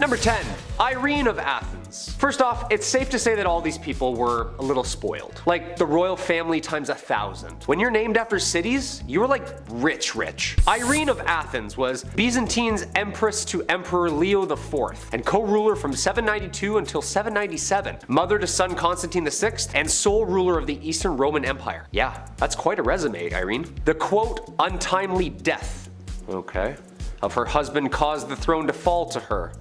Number 10. Irene of Athens. First off, it's safe to say that all these people were a little spoiled. Like the royal family times 1,000. When you're named after cities, you were like rich. Irene of Athens was Byzantine's empress to Emperor Leo IV and co-ruler from 792 until 797, mother to son Constantine VI, and sole ruler of the Eastern Roman Empire. Yeah, that's quite a resume, Irene. The quote, untimely death, okay, of her husband caused the throne to fall to her.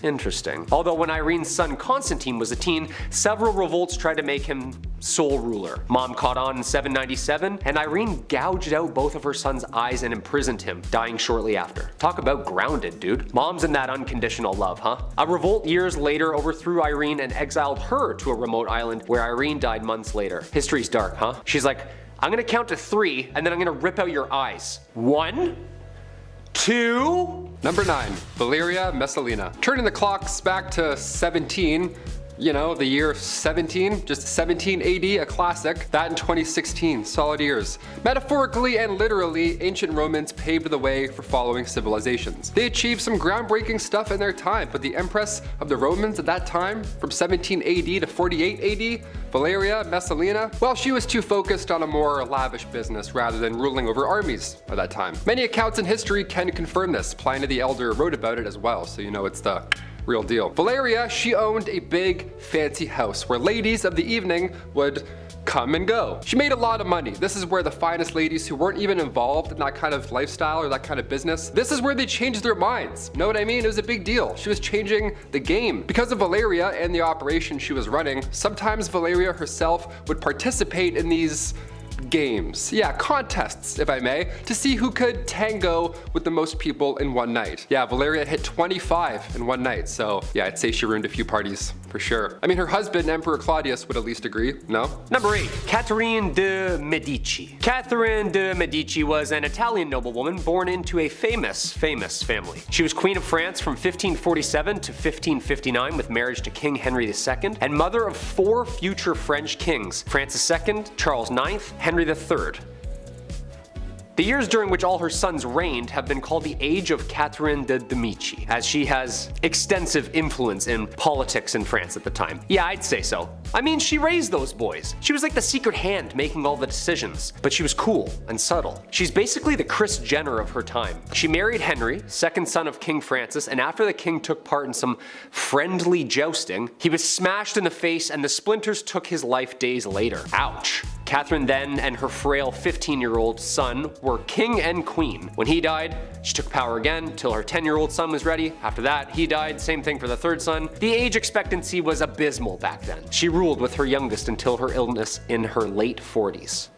Interesting. Although when Irene's son Constantine was a teen, several revolts tried to make him sole ruler. Mom caught on in 797, and Irene gouged out both of her son's eyes and imprisoned him, dying shortly after. Talk about grounded, dude. Mom's in that unconditional love, huh? A revolt years later overthrew Irene and exiled her to a remote island where Irene died months later. History's dark, huh? She's like, I'm gonna count to 3, and then I'm gonna rip out your eyes. 1, 2... Number 9. Valeria Messalina. Turning the clocks back to 17, you know, the year 17, just 17 AD, a classic. That in 2016, solid years. Metaphorically and literally, ancient Romans paved the way for following civilizations. They achieved some groundbreaking stuff in their time, but the Empress of the Romans at that time, from 17 AD to 48 AD, Valeria Messalina, well, she was too focused on a more lavish business rather than ruling over armies at that time. Many accounts in history can confirm this. Pliny the Elder wrote about it as well, so you know it's the real deal. Valeria, she owned a big, fancy house where ladies of the evening would come and go. She made a lot of money. This is where the finest ladies who weren't even involved in that kind of lifestyle or that kind of business, this is where they changed their minds. Know what I mean? It was a big deal. She was changing the game. Because of Valeria and the operation she was running, sometimes Valeria herself would participate in these games. Yeah, contests, if I may, to see who could tango with the most people in one night. Yeah, Valeria hit 25 in one night, so yeah, I'd say she ruined a few parties, for sure. I mean, her husband, Emperor Claudius, would at least agree, no? Number 8. Catherine de Medici. Catherine de Medici was an Italian noblewoman born into a famous family. She was Queen of France from 1547 to 1559 with marriage to King Henry II, and mother of 4 future French kings, Francis II, Charles IX, Henry III. The years during which all her sons reigned have been called the Age of Catherine de Medici, as she has extensive influence in politics in France at the time. Yeah, I'd say so. I mean, she raised those boys. She was like the secret hand making all the decisions, but she was cool and subtle. She's basically the Kris Jenner of her time. She married Henry, second son of King Francis, and after the king took part in some friendly jousting, he was smashed in the face and the splinters took his life days later. Ouch. Catherine then and her frail 15-year-old son were king and queen. When he died, she took power again till her 10-year-old son was ready. After that, he died, same thing for the third son. The age expectancy was abysmal back then. She ruled with her youngest until her illness in her late 40s.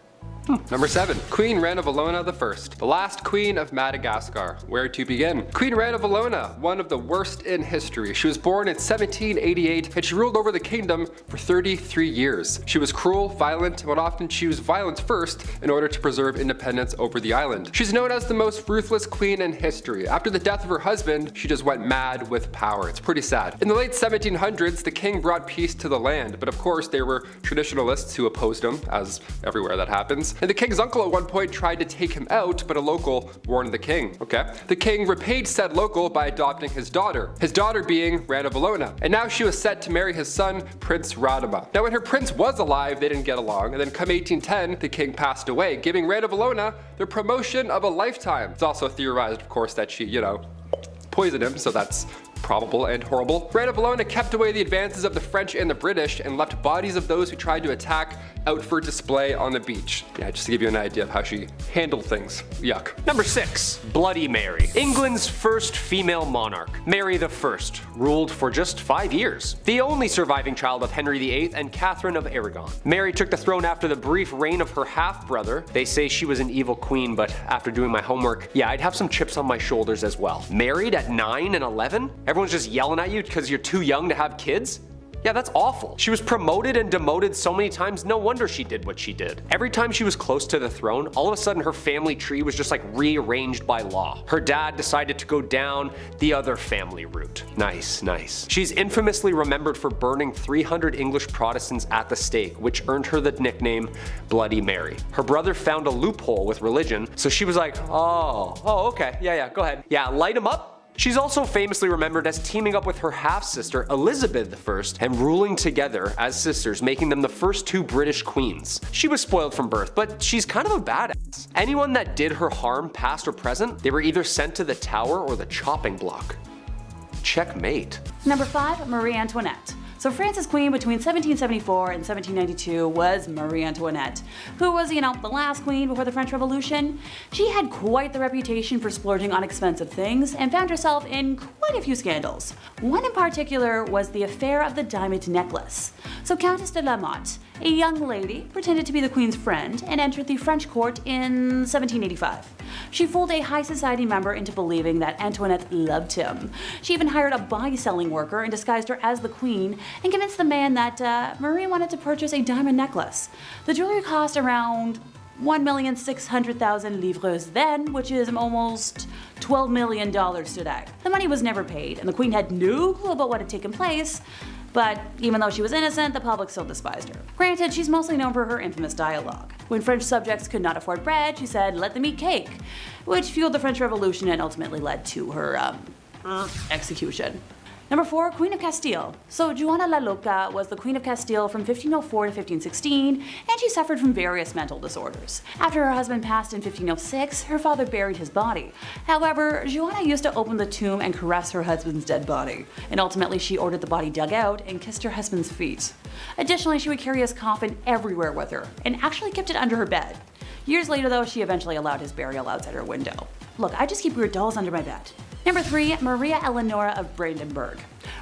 Number 7. Queen Ranavalona I, the last queen of Madagascar. Where to begin? Queen Ranavalona, one of the worst in history. She was born in 1788 and she ruled over the kingdom for 33 years. She was cruel, violent, and would often choose violence first in order to preserve independence over the island. She's known as the most ruthless queen in history. After the death of her husband, she just went mad with power. It's pretty sad. In the late 1700s, the king brought peace to the land, but of course there were traditionalists who opposed him, as everywhere that happens. And the king's uncle at one point tried to take him out, but a local warned the king. Okay. The king repaid said local by adopting his daughter being Ranavalona. And now she was set to marry his son, Prince Radama. Now when her prince was alive, they didn't get along, and then come 1810, the king passed away, giving Ranavalona the promotion of a lifetime. It's also theorized, of course, that she, poisoned him, so that's probable and horrible. Ranavalona kept away the advances of the French and the British and left bodies of those who tried to attack out for display on the beach. Yeah, just to give you an idea of how she handled things. Yuck. Number 6. Bloody Mary. England's first female monarch. Mary I ruled for just 5 years. The only surviving child of Henry VIII and Catherine of Aragon. Mary took the throne after the brief reign of her half-brother. They say she was an evil queen, but after doing my homework, yeah, I'd have some chips on my shoulders as well. Married at 9 and 11? Everyone's just yelling at you because you're too young to have kids? Yeah, that's awful. She was promoted and demoted so many times, no wonder she did what she did. Every time she was close to the throne, all of a sudden her family tree was just like rearranged by law. Her dad decided to go down the other family route. Nice, nice. She's infamously remembered for burning 300 English Protestants at the stake, which earned her the nickname Bloody Mary. Her brother found a loophole with religion, so she was like, oh, okay, yeah, go ahead. Yeah, light him up. She's also famously remembered as teaming up with her half-sister Elisabeth I and ruling together as sisters, making them the first two British queens. She was spoiled from birth, but she's kind of a badass. Anyone that did her harm, past or present, they were either sent to the Tower or the chopping block. Checkmate. Number 5, Marie Antoinette. So France's queen between 1774 and 1792 was Marie Antoinette, who was, the last queen before the French Revolution. She had quite the reputation for splurging on expensive things and found herself in quite a few scandals. One in particular was the affair of the diamond necklace. So Countess de la Motte, a young lady, pretended to be the queen's friend and entered the French court in 1785. She fooled a high society member into believing that Antoinette loved him. She even hired a buy-selling worker and disguised her as the queen and convinced the man that Marie wanted to purchase a diamond necklace. The jewelry cost around 1,600,000 livres then, which is almost $12 million today. The money was never paid, and the queen had no clue about what had taken place. But even though she was innocent, the public still despised her. Granted, she's mostly known for her infamous dialogue. When French subjects could not afford bread, she said, "Let them eat cake," which fueled the French Revolution and ultimately led to her execution. Number 4, Queen of Castile. So Joanna la Loca was the Queen of Castile from 1504 to 1516, and she suffered from various mental disorders. After her husband passed in 1506, her father buried his body. However, Joanna used to open the tomb and caress her husband's dead body, and ultimately she ordered the body dug out and kissed her husband's feet. Additionally, she would carry his coffin everywhere with her, and actually kept it under her bed. Years later though, she eventually allowed his burial outside her window. Look, I just keep weird dolls under my bed. Number 3, Maria Eleonora of Brandenburg.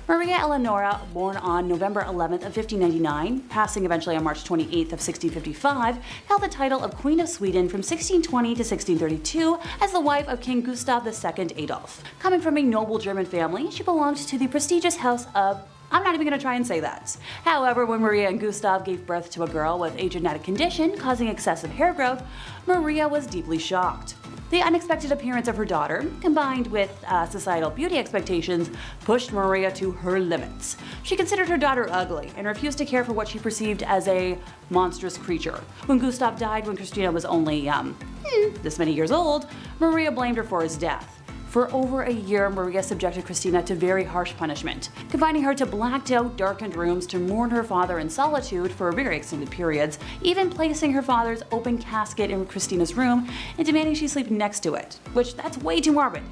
Maria Eleonora, born on November 11th of 1599, passing eventually on March 28th of 1655, held the title of Queen of Sweden from 1620 to 1632 as the wife of King Gustav II Adolf. Coming from a noble German family, she belonged to the prestigious house of... I'm not even going to try and say that. However, when Maria and Gustav gave birth to a girl with a genetic condition causing excessive hair growth, Maria was deeply shocked. The unexpected appearance of her daughter, combined with societal beauty expectations, pushed Maria to her limits. She considered her daughter ugly and refused to care for what she perceived as a monstrous creature. When Gustav died when Christina was only, this many years old, Maria blamed her for his death. For over a year, Maria subjected Christina to very harsh punishment, confining her to blacked-out, darkened rooms to mourn her father in solitude for very extended periods, even placing her father's open casket in Christina's room and demanding she sleep next to it, which that's way too morbid.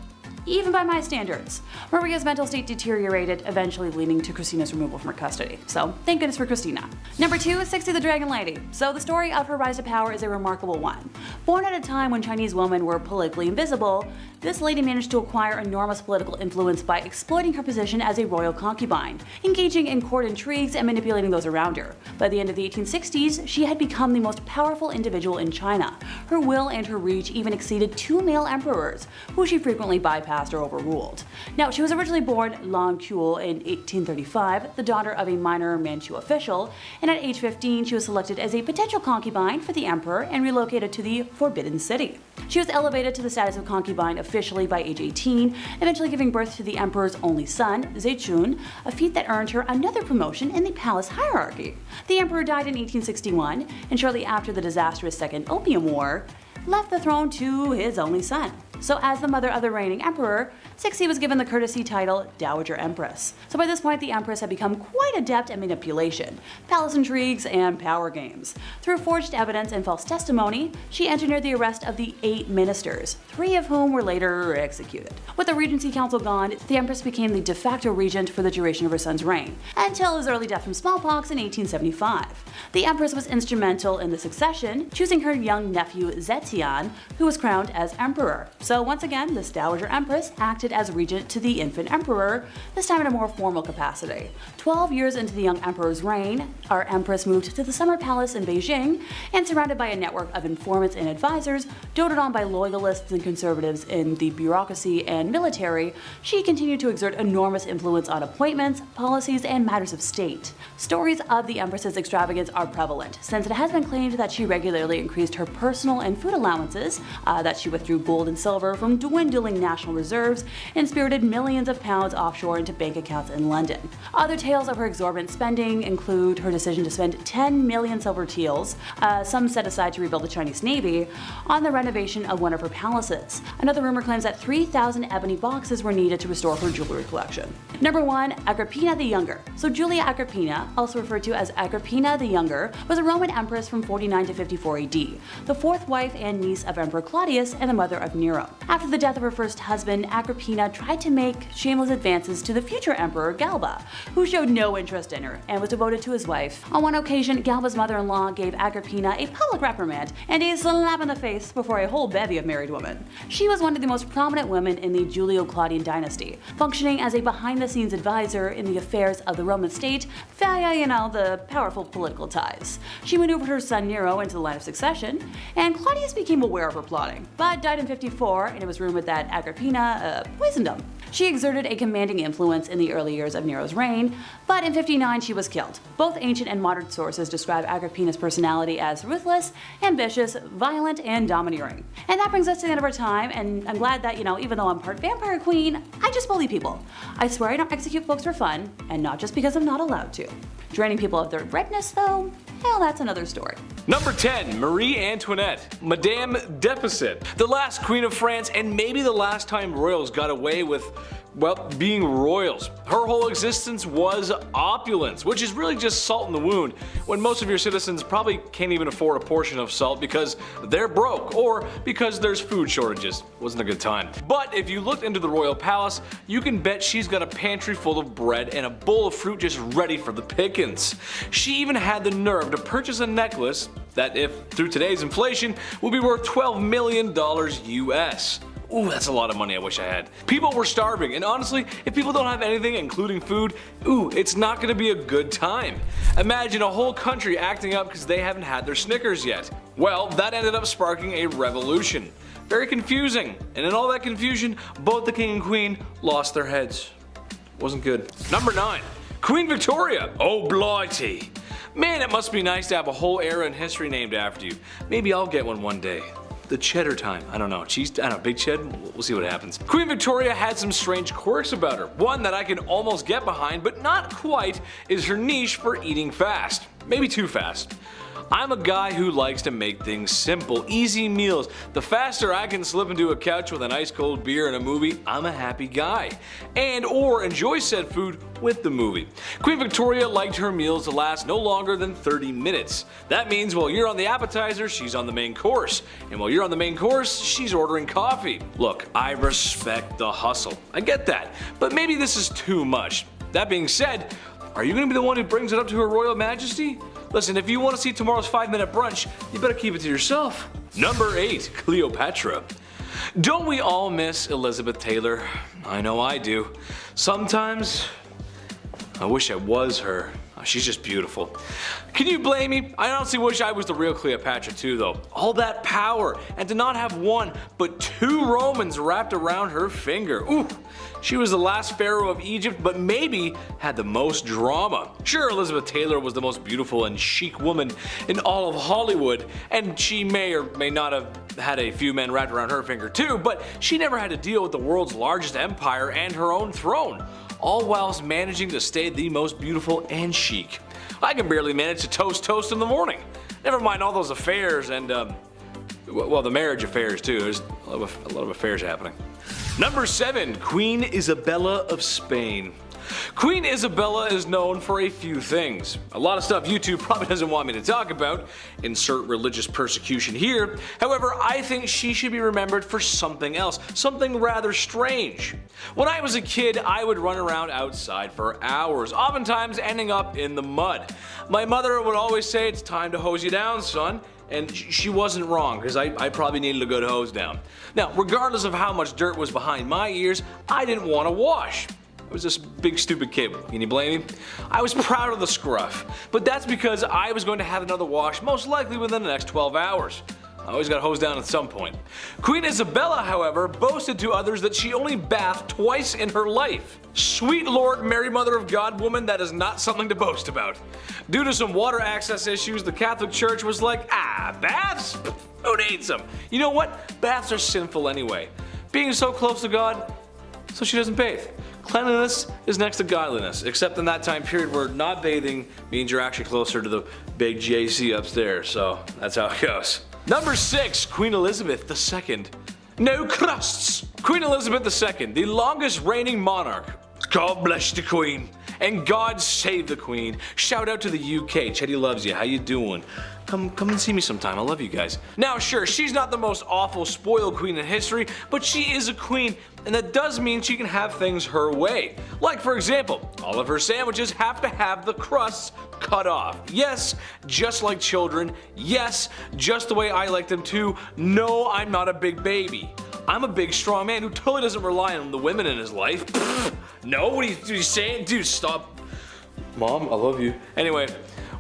Even by my standards. Maria's mental state deteriorated, eventually leading to Christina's removal from her custody. So, thank goodness for Christina. Number 2, Cixi the Dragon Lady. So the story of her rise to power is a remarkable one. Born at a time when Chinese women were politically invisible, this lady managed to acquire enormous political influence by exploiting her position as a royal concubine, engaging in court intrigues and manipulating those around her. By the end of the 1860s, she had become the most powerful individual in China. Her will and her reach even exceeded 2 male emperors, who she frequently bypassed or overruled. Now, she was originally born Lan Kuo in 1835, the daughter of a minor Manchu official, and at age 15 she was selected as a potential concubine for the emperor and relocated to the Forbidden City. She was elevated to the status of concubine officially by age 18, eventually giving birth to the emperor's only son, Zetian, a feat that earned her another promotion in the palace hierarchy. The emperor died in 1861, and shortly after the disastrous Second Opium War, left the throne to his only son. So as the mother of the reigning emperor, Cixi was given the courtesy title Dowager Empress. So by this point, the Empress had become quite adept at manipulation, palace intrigues, and power games. Through forged evidence and false testimony, she engineered the arrest of the 8 ministers, 3 of whom were later executed. With the Regency Council gone, the Empress became the de facto regent for the duration of her son's reign, until his early death from smallpox in 1875. The Empress was instrumental in the succession, choosing her young nephew Zetian, who was crowned as emperor. So once again, this Dowager Empress acted as regent to the infant emperor, this time in a more formal capacity. 12 years into the young emperor's reign, our Empress moved to the Summer Palace in Beijing, and surrounded by a network of informants and advisors, doted on by loyalists and conservatives in the bureaucracy and military, she continued to exert enormous influence on appointments, policies, and matters of state. Stories of the Empress's extravagance are prevalent, since it has been claimed that she regularly increased her personal and food allowances, that she withdrew gold and silver silver from dwindling national reserves and spirited millions of pounds offshore into bank accounts in London. Other tales of her exorbitant spending include her decision to spend 10 million silver teals, some set aside to rebuild the Chinese Navy, on the renovation of one of her palaces. Another rumor claims that 3,000 ebony boxes were needed to restore her jewelry collection. Number 1. Agrippina the Younger. So Julia Agrippina, also referred to as Agrippina the Younger, was a Roman empress from 49 to 54 AD, the fourth wife and niece of Emperor Claudius and the mother of Nero. After the death of her first husband, Agrippina tried to make shameless advances to the future emperor Galba, who showed no interest in her and was devoted to his wife. On one occasion, Galba's mother-in-law gave Agrippina a public reprimand and a slap in the face before a whole bevy of married women. She was one of the most prominent women in the Julio-Claudian dynasty, functioning as a behind-the-scenes advisor in the affairs of the Roman state via, the powerful political ties. She maneuvered her son Nero into the line of succession, and Claudius became aware of her plotting, but died in 54, and it was rumored that Agrippina poisoned him. She exerted a commanding influence in the early years of Nero's reign, but in 59 she was killed. Both ancient and modern sources describe Agrippina's personality as ruthless, ambitious, violent, and domineering. And that brings us to the end of our time, and I'm glad that, even though I'm part vampire queen, I just bully people. I swear I don't execute folks for fun, and not just because I'm not allowed to. Draining people of their redness, though, well, that's another story. Number 10. Marie Antoinette, Madame Deficit, the last queen of France and maybe the last time royals got away with, being royals. Her whole existence was opulence, which is really just salt in the wound, when most of your citizens probably can't even afford a portion of salt because they're broke or because there's food shortages. Wasn't a good time. But if you looked into the royal palace, you can bet she's got a pantry full of bread and a bowl of fruit just ready for the pickings. She even had the nerve to purchase a necklace that, if through today's inflation, would be worth $12 million US. Ooh, that's a lot of money I wish I had. People were starving, and honestly, if people don't have anything, including food, it's not gonna be a good time. Imagine a whole country acting up because they haven't had their Snickers yet. Well, that ended up sparking a revolution. Very confusing, and in all that confusion, both the king and queen lost their heads. Wasn't good. Number 9. Queen Victoria. Oh blighty. Man, it must be nice to have a whole era in history named after you. Maybe I'll get one day. The cheddar time. I don't know. Big Ched? We'll see what happens. Queen Victoria had some strange quirks about her. One that I can almost get behind, but not quite, is her niche for eating fast. Maybe too fast. I'm a guy who likes to make things simple, easy meals. The faster I can slip into a couch with an ice cold beer and a movie, I'm a happy guy. Or enjoy said food with the movie. Queen Victoria liked her meals to last no longer than 30 minutes. That means while you're on the appetizer, she's on the main course. And while you're on the main course, she's ordering coffee. Look, I respect the hustle. I get that. But maybe this is too much. That being said, are you going to be the one who brings it up to Her Royal Majesty? Listen, if you want to see tomorrow's 5-minute brunch, you better keep it to yourself. Number 8. Cleopatra. Don't we all miss Elizabeth Taylor? I know I do. Sometimes, I wish I was her. She's just beautiful. Can you blame me? I honestly wish I was the real Cleopatra too, though. All that power, and to not have one, but 2 Romans wrapped around her finger. Ooh, she was the last pharaoh of Egypt, but maybe had the most drama. Sure, Elizabeth Taylor was the most beautiful and chic woman in all of Hollywood, and she may or may not have had a few men wrapped around her finger too, but she never had to deal with the world's largest empire and her own throne, all whilst managing to stay the most beautiful and chic. I can barely manage to toast in the morning. Never mind all those affairs and, the marriage affairs too. There's a lot of affairs happening. Number 7. Queen Isabella of Spain. Queen Isabella is known for a few things. A lot of stuff YouTube probably doesn't want me to talk about. Insert religious persecution here. However, I think she should be remembered for something else. Something rather strange. When I was a kid, I would run around outside for hours, oftentimes ending up in the mud. My mother would always say, "It's time to hose you down, son." And she wasn't wrong, because I probably needed a good hose down. Now, regardless of how much dirt was behind my ears, I didn't want to wash. I was this big stupid kid. Can you blame me? I was proud of the scruff, but that's because I was going to have another wash most likely within the next 12 hours. I always got hosed down at some point. Queen Isabella, however, boasted to others that she only bathed twice in her life. Sweet Lord Mary Mother of God woman, that is not something to boast about. Due to some water access issues, the Catholic Church was like, baths? Who needs them? You know what? Baths are sinful anyway. being so close to God, so she doesn't bathe. Cleanliness is next to godliness, except in that time period where not bathing means you're actually closer to the big JC upstairs, so that's how it goes. Number 6, Queen Elizabeth II. No crusts! Queen Elizabeth II, the longest reigning monarch. God bless the Queen, and God save the Queen. Shout out to the UK, Chetty loves you, how you doing? Come and see me sometime, I love you guys. Now sure, she's not the most awful spoiled queen in history, but she is a queen, and that does mean she can have things her way. Like for example, all of her sandwiches have to have the crusts cut off. Yes, just like children. Yes, just the way I like them too. No, I'm not a big baby. I'm a big strong man who totally doesn't rely on the women in his life. No, what are you saying? Dude, stop. Mom, I love you. Anyway,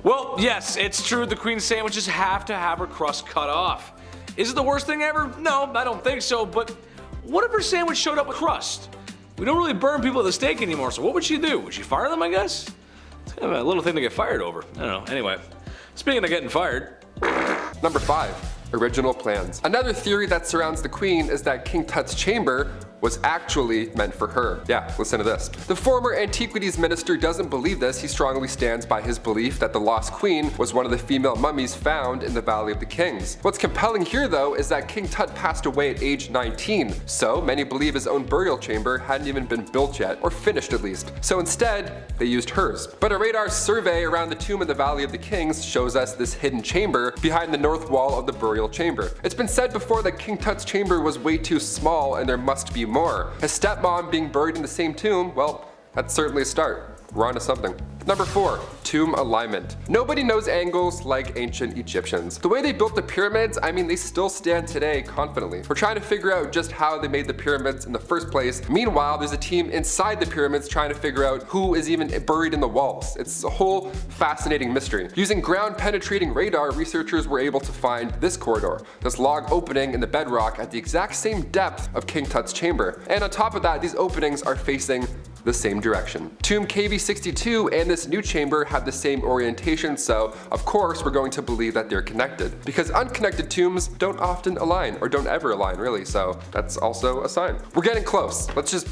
well, yes, it's true the queen's sandwiches have to have her crust cut off. Is it the worst thing ever? No, I don't think so, but what if her sandwich showed up with crust? We don't really burn people at the stake anymore, so what would she do? Would she fire them, I guess? It's kind of a little thing to get fired over. I don't know. Anyway, speaking of getting fired. Number 5. Original plans. Another theory that surrounds the Queen is that King Tut's chamber was actually meant for her. Yeah, listen to this. The former Antiquities Minister doesn't believe this. He strongly stands by his belief that the lost queen was one of the female mummies found in the Valley of the Kings. What's compelling here though is that King Tut passed away at age 19, so many believe his own burial chamber hadn't even been built yet, or finished at least. So instead, they used hers. But a radar survey around the tomb in the Valley of the Kings shows us this hidden chamber behind the north wall of the burial chamber. It's been said before that King Tut's chamber was way too small and there must be more. His stepmom being buried in the same tomb, well, that's certainly a start. We're on to something. Number 4. Tomb alignment. Nobody knows angles like ancient Egyptians. The way they built the pyramids, I mean, they still stand today confidently. We're trying to figure out just how they made the pyramids in the first place. Meanwhile, there's a team inside the pyramids trying to figure out who is even buried in the walls. It's a whole fascinating mystery. Using ground-penetrating radar, researchers were able to find this corridor, this log opening in the bedrock at the exact same depth of King Tut's chamber. And on top of that, these openings are facing the same direction. Tomb KV62 and this new chamber have the same orientation, so of course we're going to believe that they're connected. Because unconnected tombs don't often align, or don't ever align really, so that's also a sign. We're getting close. Let's just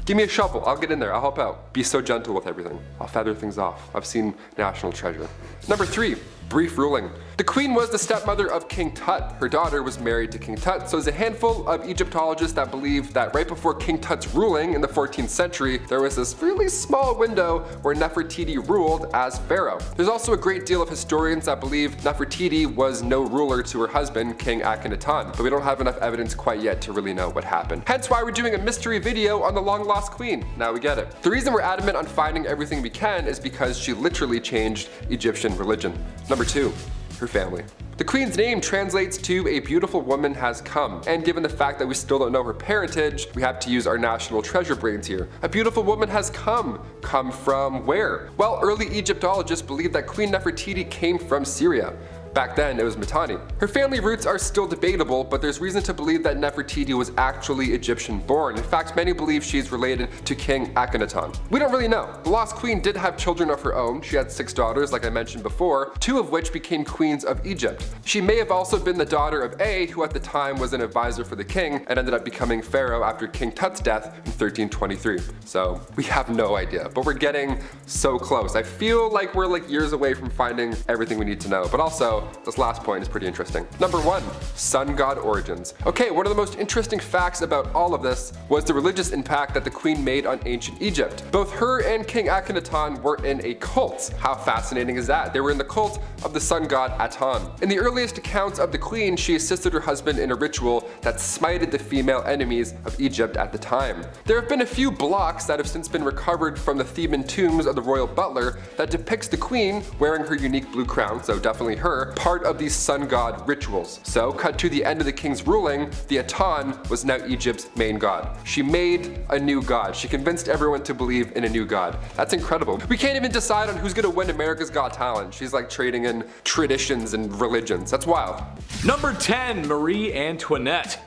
give me a shovel, I'll get in there, I'll help out. Be so gentle with everything. I'll feather things off. I've seen National Treasure. Number 3. Brief ruling. The queen was the stepmother of King Tut. Her daughter was married to King Tut, so there's a handful of Egyptologists that believe that right before King Tut's ruling in the 14th century, there was this really small window where Nefertiti ruled as pharaoh. There's also a great deal of historians that believe Nefertiti was no ruler to her husband, King Akhenaten, but we don't have enough evidence quite yet to really know what happened. Hence why we're doing a mystery video on the long lost queen. Now we get it. The reason we're adamant on finding everything we can is because she literally changed Egyptian religion. Number 2. Her family. The queen's name translates to a beautiful woman has come, and given the fact that we still don't know her parentage, we have to use our national treasure brains here. A beautiful woman has come. Come from where? Well, early Egyptologists believed that Queen Nefertiti came from Syria. Back then, it was Mitanni. Her family roots are still debatable, but there's reason to believe that Nefertiti was actually Egyptian born. In fact, many believe she's related to King Akhenaten. We don't really know. The lost queen did have children of her own. She had 6 daughters, like I mentioned before, 2 of which became queens of Egypt. She may have also been the daughter of A, who at the time was an advisor for the king, and ended up becoming pharaoh after King Tut's death in 1323. So, we have no idea, but we're getting so close. I feel like we're like years away from finding everything we need to know, but also, this last point is pretty interesting. Number 1. Sun god origins. Okay, one of the most interesting facts about all of this was the religious impact that the queen made on ancient Egypt. Both her and King Akhenaten were in a cult. How fascinating is that? They were in the cult of the sun god Aton. In the earliest accounts of the queen, she assisted her husband in a ritual that smited the female enemies of Egypt at the time. There have been a few blocks that have since been recovered from the Theban tombs of the royal butler that depicts the queen wearing her unique blue crown, so definitely her, part of these sun god rituals. So, cut to the end of the king's ruling, the Aton was now Egypt's main god. She made a new god. She convinced everyone to believe in a new god. That's incredible. We can't even decide on who's gonna win America's Got Talent. She's like trading in traditions and religions. That's wild. Number 10. Marie Antoinette.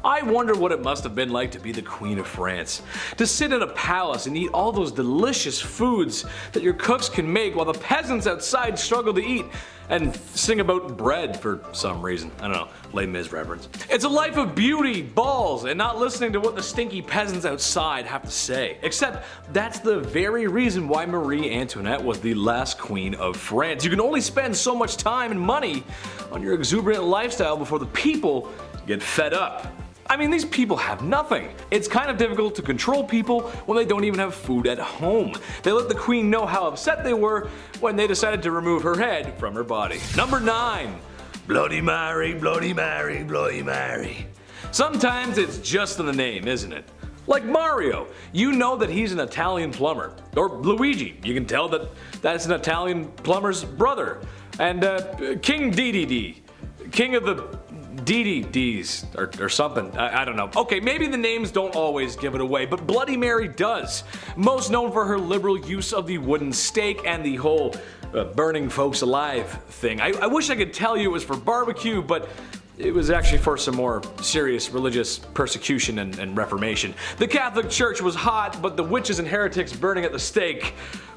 I wonder what it must have been like to be the Queen of France. To sit in a palace and eat all those delicious foods that your cooks can make while the peasants outside struggle to eat and sing about bread for some reason. I don't know, Les Mis reference. It's a life of beauty, balls, and not listening to what the stinky peasants outside have to say. Except that's the very reason why Marie Antoinette was the last queen of France. You can only spend so much time and money on your exuberant lifestyle before the people get fed up. I mean, these people have nothing. It's kind of difficult to control people when they don't even have food at home. They let the queen know how upset they were when they decided to remove her head from her body. Number 9. Bloody Mary, Bloody Mary, Bloody Mary. Sometimes it's just in the name, isn't it? Like Mario, you know that he's an Italian plumber. Or Luigi, you can tell that that's an Italian plumber's brother. And King DDD, King of the DDDs or something. I don't know. Okay, maybe the names don't always give it away, but Bloody Mary does. Most known for her liberal use of the wooden stake and the whole burning folks alive thing. I wish I could tell you it was for barbecue, but it was actually for some more serious religious persecution and reformation. The Catholic Church was hot, but the witches and heretics burning at the stake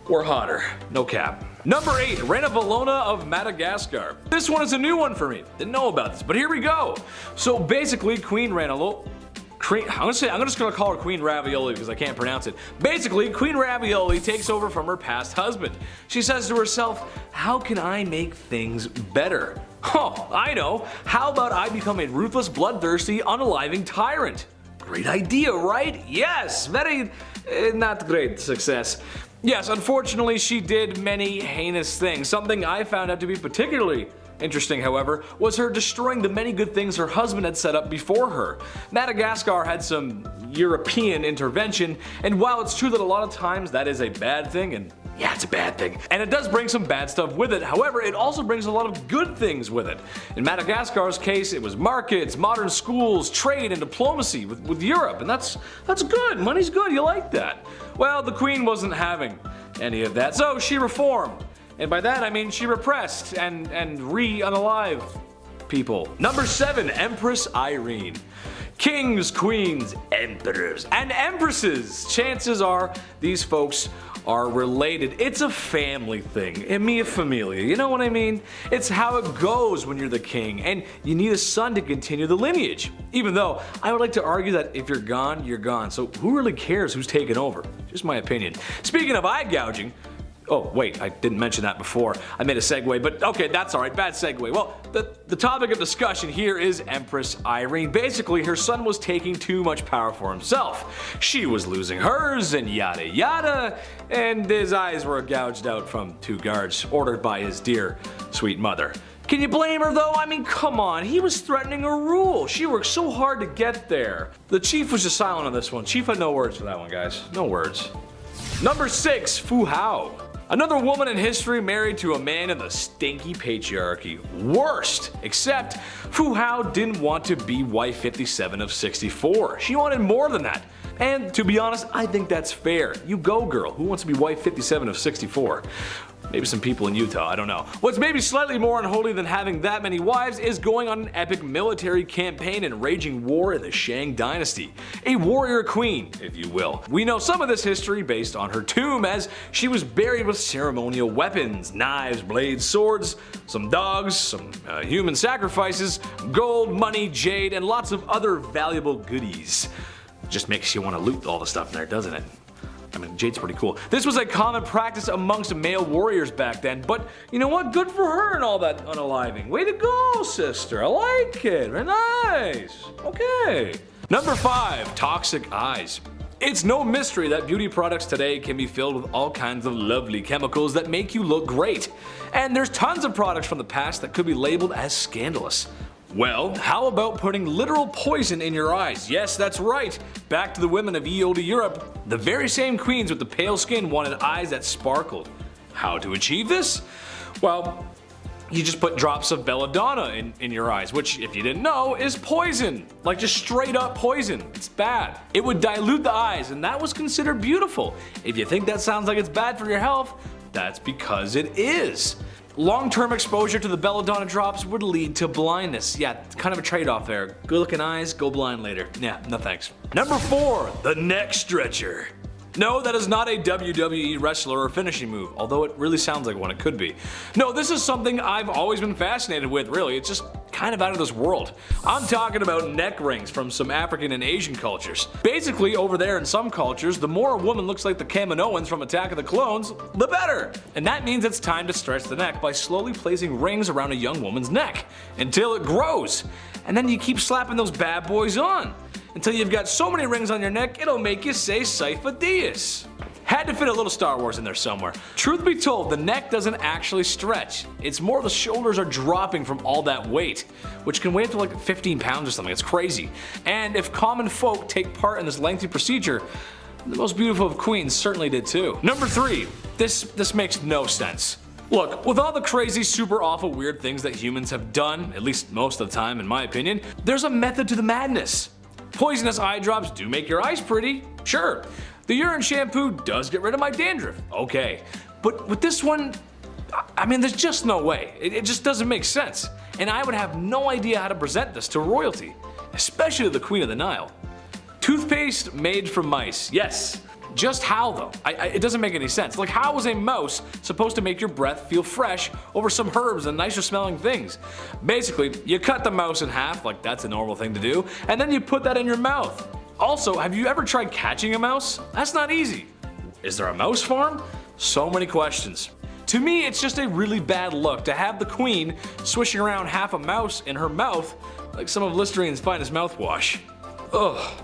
were hotter. No cap. Number 8, Reina Valona of Madagascar. This one is a new one for me. Didn't know about this, but here we go. So basically, Queen Reina I'm just gonna call her Queen Ravioli because I can't pronounce it. Basically, Queen Ravioli takes over from her past husband. She says to herself, how can I make things better? Oh, I know. How about I become a ruthless, bloodthirsty, unaliving tyrant? Great idea, right? Yes, very not great success. Yes, unfortunately she did many heinous things. Something I found out to be particularly interesting, however, was her destroying the many good things her husband had set up before her. Madagascar had some European intervention, and while it's true that a lot of times that is a bad thing, and yeah, it's a bad thing, and it does bring some bad stuff with it, however, it also brings a lot of good things with it. In Madagascar's case, it was markets, modern schools, trade, and diplomacy with Europe, and that's good. Money's good, you like that. Well, the queen wasn't having any of that, so she reformed. And by that I mean she repressed and unalive people. Number 7, Empress Irene. Kings, queens, emperors, and empresses. Chances are these folks are related. It's a family thing. E mia familia, you know what I mean? It's how it goes when you're the king, and you need a son to continue the lineage. Even though I would like to argue that if you're gone, you're gone. So who really cares who's taken over? Just my opinion. Speaking of eye gouging, oh wait, I didn't mention that before. I made a segue, but okay, that's alright, bad segue. Well, the topic of discussion here is Empress Irene. Basically, her son was taking too much power for himself. She was losing hers, and yada yada, and his eyes were gouged out from 2 guards, ordered by his dear, sweet mother. Can you blame her though? I mean, come on, he was threatening her rule. She worked so hard to get there. The chief was just silent on this one. Chief had no words for that one, guys. No words. Number 6, Fu Hao. Another woman in history married to a man in the stinky patriarchy. Worst! Except Fu Hao didn't want to be wife 57 of 64. She wanted more than that. And to be honest, I think that's fair. You go, girl. Who wants to be wife 57 of 64? Maybe some people in Utah, I don't know. What's maybe slightly more unholy than having that many wives is going on an epic military campaign and raging war in the Shang dynasty. A warrior queen, if you will. We know some of this history based on her tomb, as she was buried with ceremonial weapons, knives, blades, swords, some dogs, some human sacrifices, gold, money, jade, and lots of other valuable goodies. Just makes you want to loot all the stuff in there, doesn't it? I mean, jade's pretty cool. This was a common practice amongst male warriors back then, but you know what? Good for her and all that unaliving. Way to go, sister. I like it. Very nice. Okay. Number 5, toxic eyes. It's no mystery that beauty products today can be filled with all kinds of lovely chemicals that make you look great. And there's tons of products from the past that could be labeled as scandalous. Well, how about putting literal poison in your eyes? Yes, that's right. Back to the women of ye olde Europe. The very same queens with the pale skin wanted eyes that sparkled. How to achieve this? Well, you just put drops of belladonna in your eyes, which, if you didn't know, is poison. Like just straight up poison. It's bad. It would dilute the eyes, and that was considered beautiful. If you think that sounds like it's bad for your health, that's because it is. Long-term exposure to the belladonna drops would lead to blindness. Yeah, kind of a trade-off there. Good looking eyes, go blind later. Yeah, no thanks. Number 4, the neck stretcher. No, that is not a WWE wrestler or finishing move, although it really sounds like one it could be. No, this is something I've always been fascinated with, really. It's just kind of out of this world. I'm talking about neck rings from some African and Asian cultures. Basically, over there in some cultures, the more a woman looks like the Kaminoans from Attack of the Clones, the better. And that means it's time to stretch the neck by slowly placing rings around a young woman's neck until it grows. And then you keep slapping those bad boys on until you've got so many rings on your neck, it'll make you say Sifo Dyas. Had to fit a little Star Wars in there somewhere. Truth be told, the neck doesn't actually stretch. It's more the shoulders are dropping from all that weight, which can weigh up to like 15 pounds or something. It's crazy. And if common folk take part in this lengthy procedure, the most beautiful of queens certainly did too. Number 3. This makes no sense. Look, with all the crazy, super awful, weird things that humans have done, at least most of the time in my opinion, there's a method to the madness. Poisonous eye drops do make your eyes pretty, sure. The urine shampoo does get rid of my dandruff, okay. But with this one, I mean, there's just no way. It just doesn't make sense. And I would have no idea how to present this to royalty, especially the Queen of the Nile. Toothpaste made from mice, yes. Just how though? It doesn't make any sense. Like, how is a mouse supposed to make your breath feel fresh over some herbs and nicer smelling things? Basically, you cut the mouse in half, like that's a normal thing to do, and then you put that in your mouth. Also, have you ever tried catching a mouse? That's not easy. Is there a mouse farm? So many questions. To me, it's just a really bad look to have the queen swishing around half a mouse in her mouth like some of Listerine's finest mouthwash. Ugh.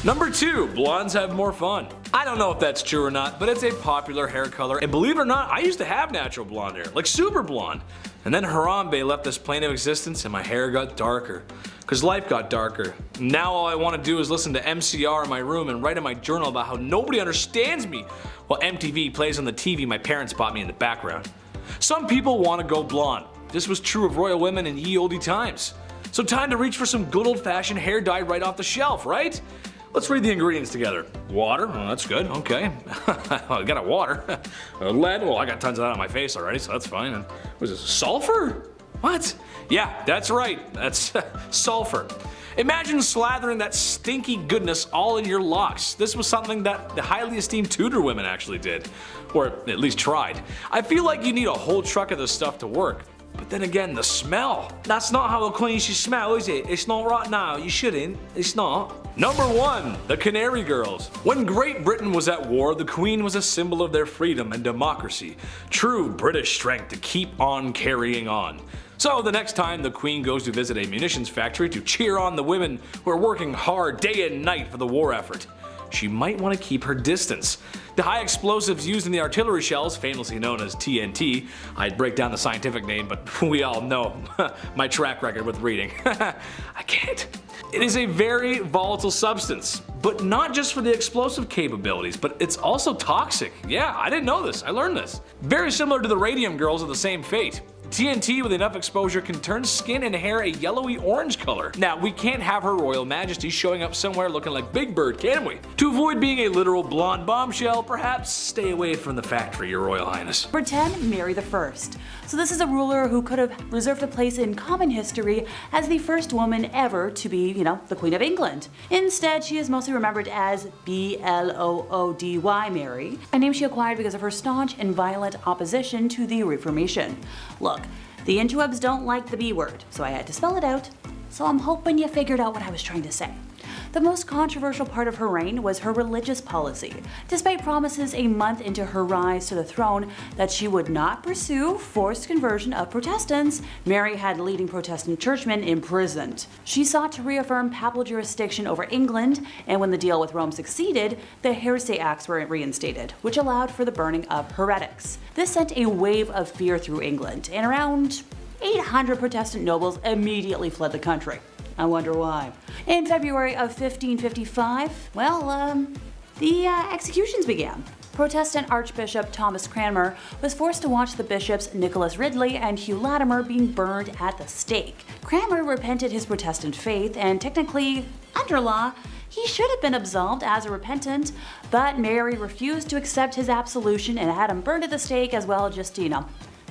Number 2, blondes have more fun. I don't know if that's true or not, but it's a popular hair color, and believe it or not, I used to have natural blonde hair, like super blonde. And then Harambe left this plane of existence and my hair got darker. Cause life got darker. Now all I want to do is listen to MCR in my room and write in my journal about how nobody understands me while MTV plays on the TV my parents bought me in the background. Some people want to go blonde. This was true of royal women in ye olde times. So time to reach for some good old-fashioned hair dye right off the shelf, right? Let's read the ingredients together. Water, well, that's good, okay. I got a water. Lead, well, I got tons of that on my face already, so that's fine. And what is this, sulfur? What? Yeah, that's right, that's sulfur. Imagine slathering that stinky goodness all in your locks. This was something that the highly esteemed Tudor women actually did, or at least tried. I feel like you need a whole truck of this stuff to work. But then again, the smell. That's not how a queen should smell, is it? It's not right now, you shouldn't. It's not. Number 1, the Canary Girls. When Great Britain was at war, the Queen was a symbol of their freedom and democracy. True British strength to keep on carrying on. So the next time the Queen goes to visit a munitions factory to cheer on the women who are working hard day and night for the war effort, she might want to keep her distance. The high explosives used in the artillery shells, famously known as TNT, I'd break down the scientific name, but we all know my track record with reading. I can't. It is a very volatile substance, but not just for the explosive capabilities, but it's also toxic. Yeah, I didn't know this, I learned this. Very similar to the Radium Girls of the same fate. TNT with enough exposure can turn skin and hair a yellowy orange color. Now, we can't have Her Royal Majesty showing up somewhere looking like Big Bird, can we? To avoid being a literal blonde bombshell, perhaps stay away from the factory, Your Royal Highness. Number 10, Mary I. So this is a ruler who could have reserved a place in common history as the first woman ever to be, the Queen of England. Instead, she is mostly remembered as Bloody Mary, a name she acquired because of her staunch and violent opposition to the Reformation. Look, the interwebs don't like the B word, so I had to spell it out. So I'm hoping you figured out what I was trying to say. The most controversial part of her reign was her religious policy. Despite promises a month into her rise to the throne that she would not pursue forced conversion of Protestants, Mary had leading Protestant churchmen imprisoned. She sought to reaffirm papal jurisdiction over England, and when the deal with Rome succeeded, the Heresy Acts were reinstated, which allowed for the burning of heretics. This sent a wave of fear through England, and around 800 Protestant nobles immediately fled the country. I wonder why. In February of 1555, the executions began. Protestant Archbishop Thomas Cranmer was forced to watch the bishops Nicholas Ridley and Hugh Latimer being burned at the stake. Cranmer repented his Protestant faith, and technically, under law, he should have been absolved as a repentant, but Mary refused to accept his absolution and had him burned at the stake as well, just,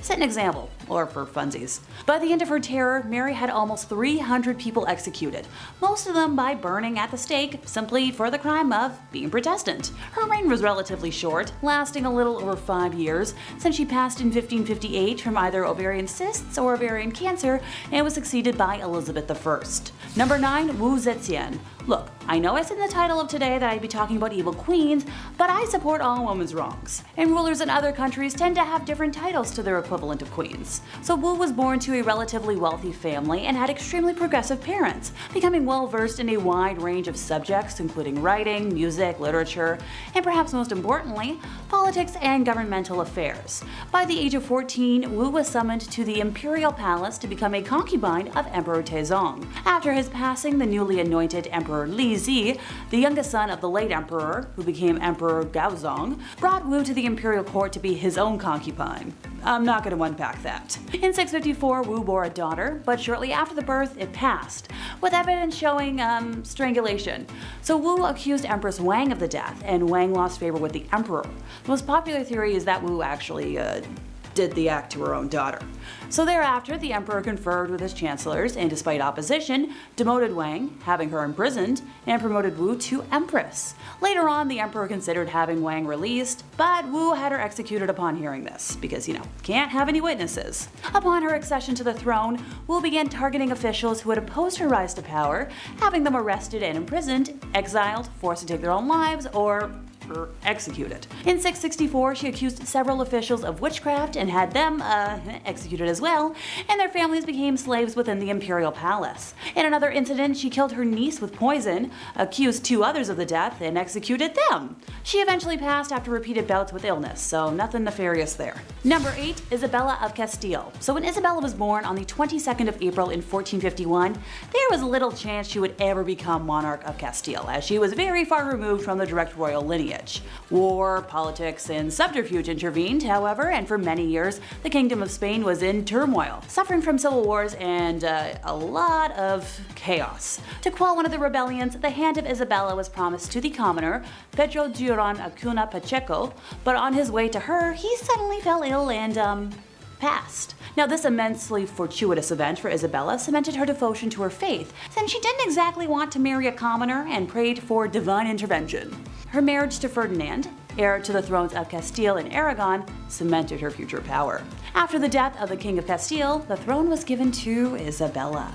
Set an example, or for funsies. By the end of her terror, Mary had almost 300 people executed, most of them by burning at the stake simply for the crime of being Protestant. Her reign was relatively short, lasting a little over 5 years, since she passed in 1558 from either ovarian cysts or ovarian cancer and was succeeded by Elizabeth I. Number 9, Wu Zetian. Look, I know I said in the title of today that I'd be talking about evil queens, but I support all women's wrongs. And rulers in other countries tend to have different titles to their equivalent of queens. So Wu was born to a relatively wealthy family and had extremely progressive parents, becoming well versed in a wide range of subjects including writing, music, literature, and perhaps most importantly, politics and governmental affairs. By the age of 14, Wu was summoned to the imperial palace to become a concubine of Emperor Taizong. After his passing, the newly anointed Emperor Li Zi, the youngest son of the late emperor, who became Emperor Gaozong, brought Wu to the imperial court to be his own concubine. I'm not going to unpack that. In 654, Wu bore a daughter, but shortly after the birth, it passed, with evidence showing strangulation. So Wu accused Empress Wang of the death, and Wang lost favor with the emperor. The most popular theory is that Wu actually did the act to her own daughter. So thereafter, the emperor conferred with his chancellors and, despite opposition, demoted Wang, having her imprisoned, and promoted Wu to empress. Later on, the emperor considered having Wang released, but Wu had her executed upon hearing this, because, can't have any witnesses. Upon her accession to the throne, Wu began targeting officials who had opposed her rise to power, having them arrested and imprisoned, exiled, forced to take their own lives, or executed. In 664, she accused several officials of witchcraft and had them executed as well, and their families became slaves within the imperial palace. In another incident, she killed her niece with poison, accused 2 others of the death, and executed them. She eventually passed after repeated bouts with illness, so nothing nefarious there. Number 8, Isabella of Castile. So when Isabella was born on the 22nd of April in 1451, there was little chance she would ever become monarch of Castile, as she was very far removed from the direct royal lineage. War, politics, and subterfuge intervened, however, and for many years, the Kingdom of Spain was in turmoil, suffering from civil wars and a lot of chaos. To quell one of the rebellions, the hand of Isabella was promised to the commoner, Pedro Duran Acuna Pacheco, but on his way to her, he suddenly fell ill and, passed. Now, this immensely fortuitous event for Isabella cemented her devotion to her faith, since she didn't exactly want to marry a commoner and prayed for divine intervention. Her marriage to Ferdinand, heir to the thrones of Castile and Aragon, cemented her future power. After the death of the King of Castile, the throne was given to Isabella.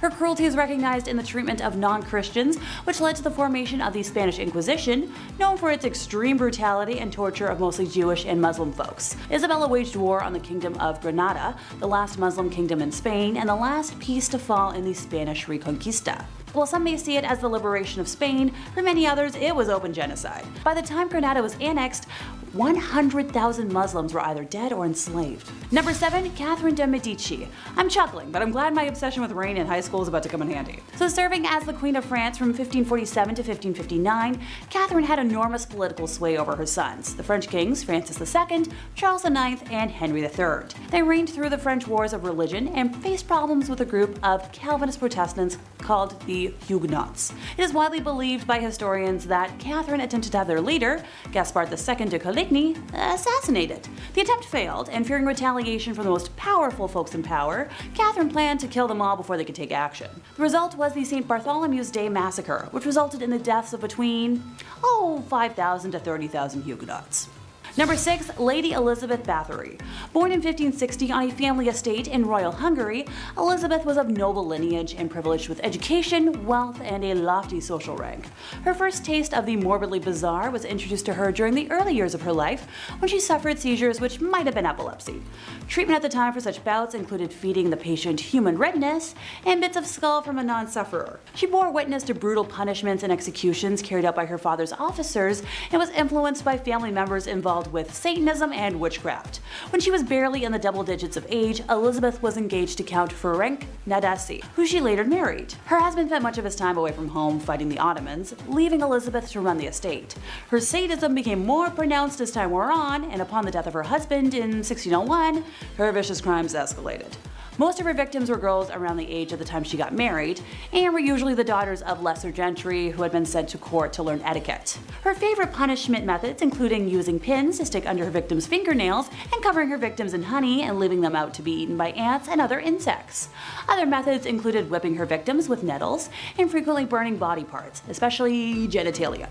Her cruelty is recognized in the treatment of non-Christians, which led to the formation of the Spanish Inquisition, known for its extreme brutality and torture of mostly Jewish and Muslim folks. Isabella waged war on the Kingdom of Granada, the last Muslim kingdom in Spain, and the last piece to fall in the Spanish Reconquista. While some may see it as the liberation of Spain, for many others it was open genocide. By the time Granada was annexed, 100,000 Muslims were either dead or enslaved. Number 7, Catherine de Medici. I'm chuckling, but I'm glad my obsession with reign in high school is about to come in handy. So serving as the Queen of France from 1547 to 1559, Catherine had enormous political sway over her sons, the French kings Francis II, Charles IX, and Henry III. They reigned through the French wars of religion and faced problems with a group of Calvinist Protestants called the Huguenots. It is widely believed by historians that Catherine attempted to have their leader, Gaspard II de Coligny, assassinated. The attempt failed, and fearing retaliation from the most powerful folks in power, Catherine planned to kill them all before they could take action. The result was the St. Bartholomew's Day massacre, which resulted in the deaths of between 5,000 to 30,000 Huguenots. Number 6, Lady Elisabeth Bathory. Born in 1560 on a family estate in royal Hungary, Elizabeth was of noble lineage and privileged with education, wealth, and a lofty social rank. Her first taste of the morbidly bizarre was introduced to her during the early years of her life, when she suffered seizures which might have been epilepsy. Treatment at the time for such bouts included feeding the patient human redness and bits of skull from a non-sufferer. She bore witness to brutal punishments and executions carried out by her father's officers and was influenced by family members involved with Satanism and witchcraft. When she was barely in the double digits of age, Elizabeth was engaged to Count Ferenc Nadasdy, who she later married. Her husband spent much of his time away from home fighting the Ottomans, leaving Elizabeth to run the estate. Her sadism became more pronounced as time wore on, and upon the death of her husband in 1601, her vicious crimes escalated. Most of her victims were girls around the age of the time she got married, and were usually the daughters of lesser gentry who had been sent to court to learn etiquette. Her favorite punishment methods including using pins to stick under her victims' fingernails and covering her victims in honey and leaving them out to be eaten by ants and other insects. Other methods included whipping her victims with nettles and frequently burning body parts, especially genitalia.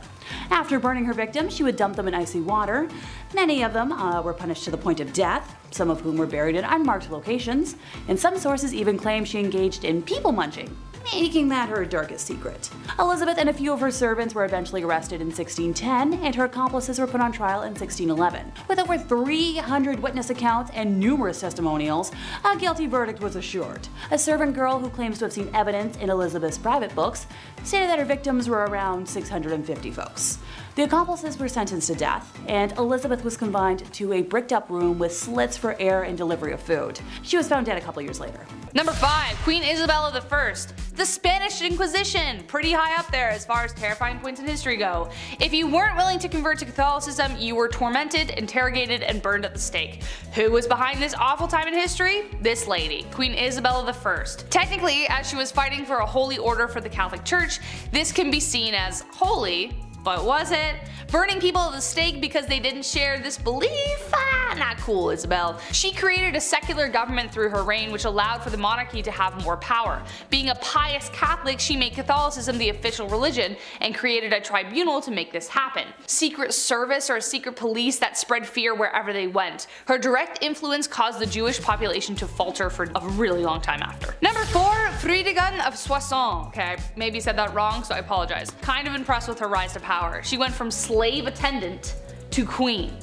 After burning her victims, she would dump them in icy water. Many of them were punished to the point of death, some of whom were buried in unmarked locations, and some sources even claim she engaged in people munching, making that her darkest secret. Elisabeth and a few of her servants were eventually arrested in 1610, and her accomplices were put on trial in 1611. With over 300 witness accounts and numerous testimonials, a guilty verdict was assured. A servant girl who claims to have seen evidence in Elizabeth's private books stated that her victims were around 650 folks. The accomplices were sentenced to death, and Elisabeth was confined to a bricked-up room with slits for air and delivery of food. She was found dead a couple years later. Number 5. Queen Isabella I. The Spanish Inquisition. Pretty high up there as far as terrifying points in history go. If you weren't willing to convert to Catholicism, you were tormented, interrogated, and burned at the stake. Who was behind this awful time in history? This lady, Queen Isabella I. Technically, as she was fighting for a holy order for the Catholic Church, this can be seen as holy. But was it? Burning people at the stake because they didn't share this belief? Not cool, Isabel. She created a secular government through her reign which allowed for the monarchy to have more power. Being a pious Catholic, she made Catholicism the official religion and created a tribunal to make this happen. Secret service or a secret police that spread fear wherever they went. Her direct influence caused the Jewish population to falter for a really long time after. Number 4. Fredegund of Soissons. Okay, I maybe said that wrong, so I apologize. Kind of impressed with her rise to power. She went from slave attendant to queen.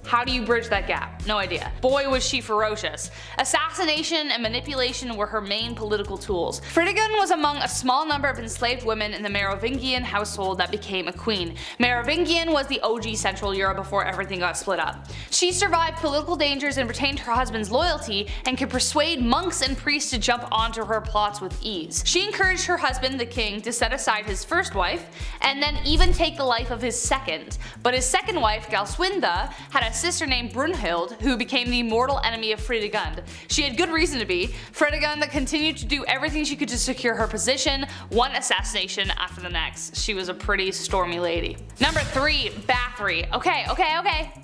How do you bridge that gap? No idea. Boy was she ferocious. Assassination and manipulation were her main political tools. Fredegund was among a small number of enslaved women in the Merovingian household that became a queen. Merovingian was the OG Central Europe before everything got split up. She survived political dangers and retained her husband's loyalty and could persuade monks and priests to jump onto her plots with ease. She encouraged her husband, the king, to set aside his first wife and then even take the life of his second. But his second wife, Galswinda, had a sister named Brunhild who became the mortal enemy of Fredegund. She had good reason to be. Fredegund continued to do everything she could to secure her position, one assassination after the next. She was a pretty stormy lady. Number 3. Bathory. Okay.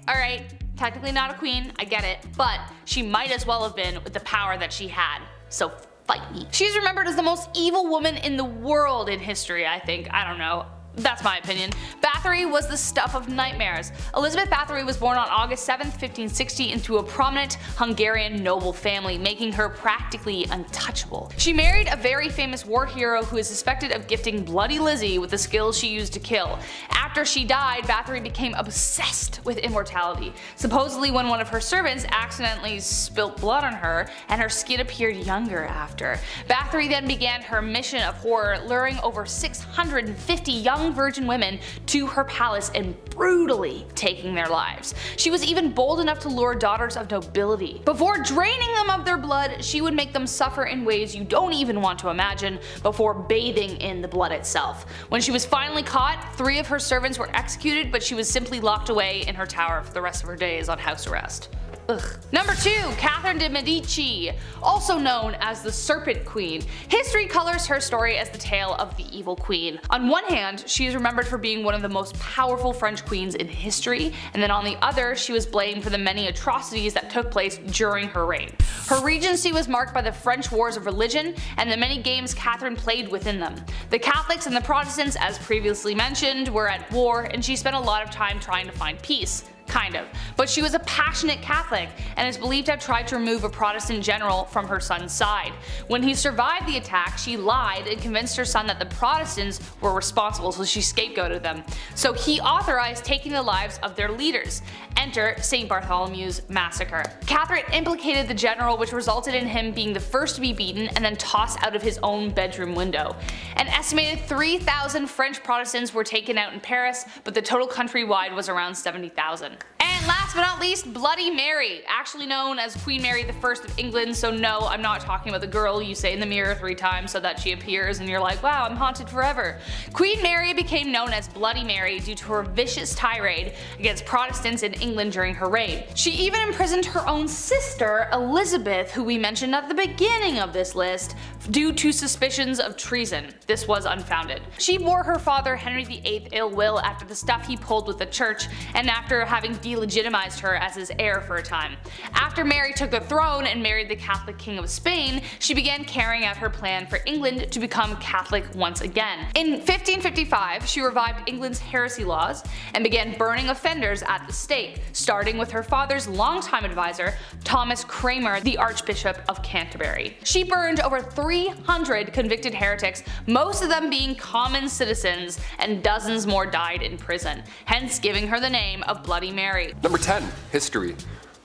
Alright. Technically not a queen, I get it, but she might as well have been with the power that she had. So fight me. She's remembered as the most evil woman in the world in history, I think. I don't know. That's my opinion. Bathory was the stuff of nightmares. Elisabeth Bathory was born on August 7, 1560 into a prominent Hungarian noble family, making her practically untouchable. She married a very famous war hero who is suspected of gifting Bloody Lizzie with the skills she used to kill. After she died, Bathory became obsessed with immortality. Supposedly when one of her servants accidentally spilt blood on her and her skin appeared younger after. Bathory then began her mission of horror, luring over 650 young virgin women to her palace and brutally taking their lives. She was even bold enough to lure daughters of nobility. Before draining them of their blood, she would make them suffer in ways you don't even want to imagine before bathing in the blood itself. When she was finally caught, 3 of her servants were executed, but she was simply locked away in her tower for the rest of her days on house arrest. Ugh. Number 2. Catherine de Medici, also known as the Serpent Queen. History colors her story as the tale of the evil queen. On one hand, she is remembered for being one of the most powerful French queens in history, and then on the other, she was blamed for the many atrocities that took place during her reign. Her regency was marked by the French wars of religion and the many games Catherine played within them. The Catholics and the Protestants, as previously mentioned, were at war, and she spent a lot of time trying to find peace. Kind of. But she was a passionate Catholic and is believed to have tried to remove a Protestant general from her son's side. When he survived the attack, she lied and convinced her son that the Protestants were responsible, so she scapegoated them. So he authorized taking the lives of their leaders. Enter St. Bartholomew's massacre. Catherine implicated the general, which resulted in him being the first to be beaten and then tossed out of his own bedroom window. An estimated 3,000 French Protestants were taken out in Paris, but the total countrywide was around 70,000. And And last but not least, Bloody Mary, actually known as Queen Mary I of England, so no, I'm not talking about the girl you say in the mirror 3 times so that she appears and you're like, wow, I'm haunted forever. Queen Mary became known as Bloody Mary due to her vicious tirade against Protestants in England during her reign. She even imprisoned her own sister, Elisabeth, who we mentioned at the beginning of this list, due to suspicions of treason. This was unfounded. She bore her father Henry VIII ill will after the stuff he pulled with the church and after having delegitimized her as his heir for a time. After Mary took the throne and married the Catholic King of Spain, she began carrying out her plan for England to become Catholic once again. In 1555, she revived England's heresy laws and began burning offenders at the stake, starting with her father's longtime advisor, Thomas Cranmer, the Archbishop of Canterbury. She burned over 300 convicted heretics, most of them being common citizens, and dozens more died in prison, hence giving her the name of Bloody Mary. Number 10. History.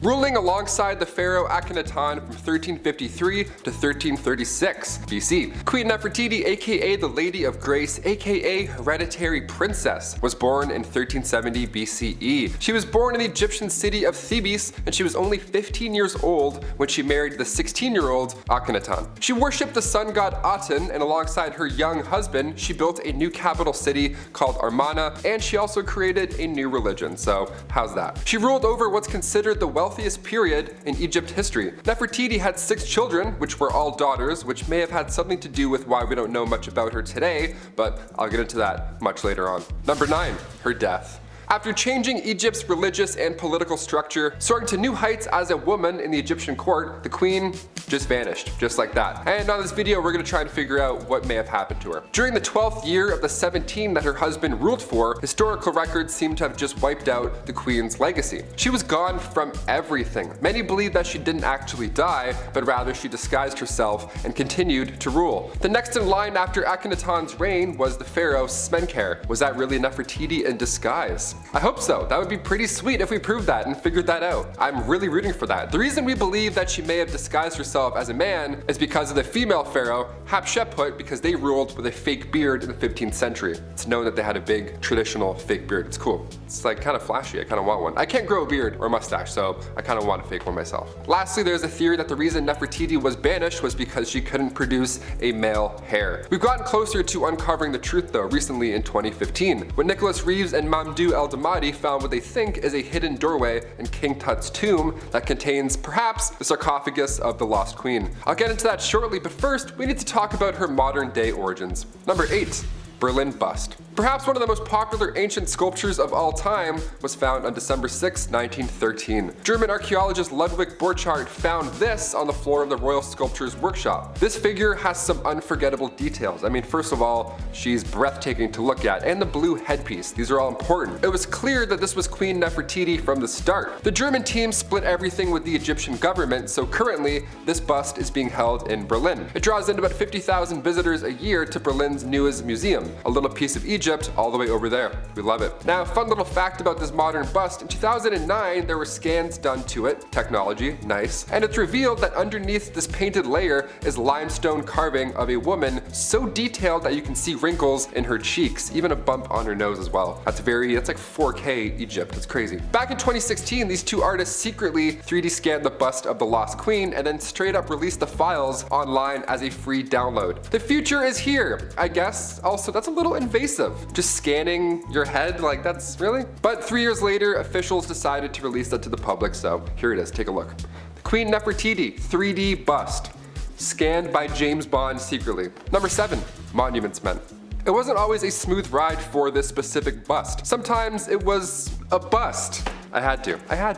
Ruling alongside the pharaoh Akhenaten from 1353 to 1336 BC. Queen Nefertiti, aka the Lady of Grace, aka Hereditary Princess, was born in 1370 BCE. She was born in the Egyptian city of Thebes, and she was only 15 years old when she married the 16-year-old Akhenaten. She worshipped the sun god Aten, and alongside her young husband, she built a new capital city called Amarna, and she also created a new religion, so how's that? She ruled over what's considered the wealthiest period in Egypt history. Nefertiti had 6 children, which were all daughters, which may have had something to do with why we don't know much about her today, but I'll get into that much later on. Number 9. Her death. After changing Egypt's religious and political structure, soaring to new heights as a woman in the Egyptian court, the queen just vanished, just like that. And on this video, we're gonna try and figure out what may have happened to her. During the 12th year of the 17 that her husband ruled for, historical records seem to have just wiped out the queen's legacy. She was gone from everything. Many believe that she didn't actually die, but rather she disguised herself and continued to rule. The next in line after Akhenaten's reign was the pharaoh Smenkhare. Was that really Nefertiti in disguise? I hope so. That would be pretty sweet if we proved that and figured that out. I'm really rooting for that. The reason we believe that she may have disguised herself as a man is because of the female pharaoh Hatshepsut, because they ruled with a fake beard in the 15th century. It's known that they had a big traditional fake beard. It's cool. It's like kind of flashy. I kind of want one. I can't grow a beard or a mustache, so I kind of want a fake one myself. Lastly, there's a theory that the reason Nefertiti was banished was because she couldn't produce a male heir. We've gotten closer to uncovering the truth though recently in 2015, when Nicholas Reeves and Mamdouh El-Damadi found what they think is a hidden doorway in King Tut's tomb that contains perhaps the sarcophagus of the lost queen. I'll get into that shortly, but first we need to talk about her modern day origins. Number 8. Berlin bust. Perhaps one of the most popular ancient sculptures of all time was found on December 6, 1913. German archaeologist Ludwig Borchardt found this on the floor of the Royal Sculptures Workshop. This figure has some unforgettable details. I mean, first of all, she's breathtaking to look at, and the blue headpiece. These are all important. It was clear that this was Queen Nefertiti from the start. The German team split everything with the Egyptian government, so currently this bust is being held in Berlin. It draws in about 50,000 visitors a year to Berlin's newest museum, a little piece of Egypt all the way over there. We love it. Now, fun little fact about this modern bust, in 2009 there were scans done to it, technology, nice, and it's revealed that underneath this painted layer is limestone carving of a woman so detailed that you can see wrinkles in her cheeks, even a bump on her nose as well. That's like 4K Egypt, it's crazy. Back in 2016, these two artists secretly 3D scanned the bust of the lost queen and then straight up released the files online as a free download. The future is here, I guess. Also, that's a little invasive. Just scanning your head, like that's really? But 3 years later, officials decided to release that to the public, so here it is, take a look. The Queen Nefertiti 3D bust, scanned by James Bond secretly. Number 7, Monuments Men. It wasn't always a smooth ride for this specific bust. Sometimes it was a bust. I had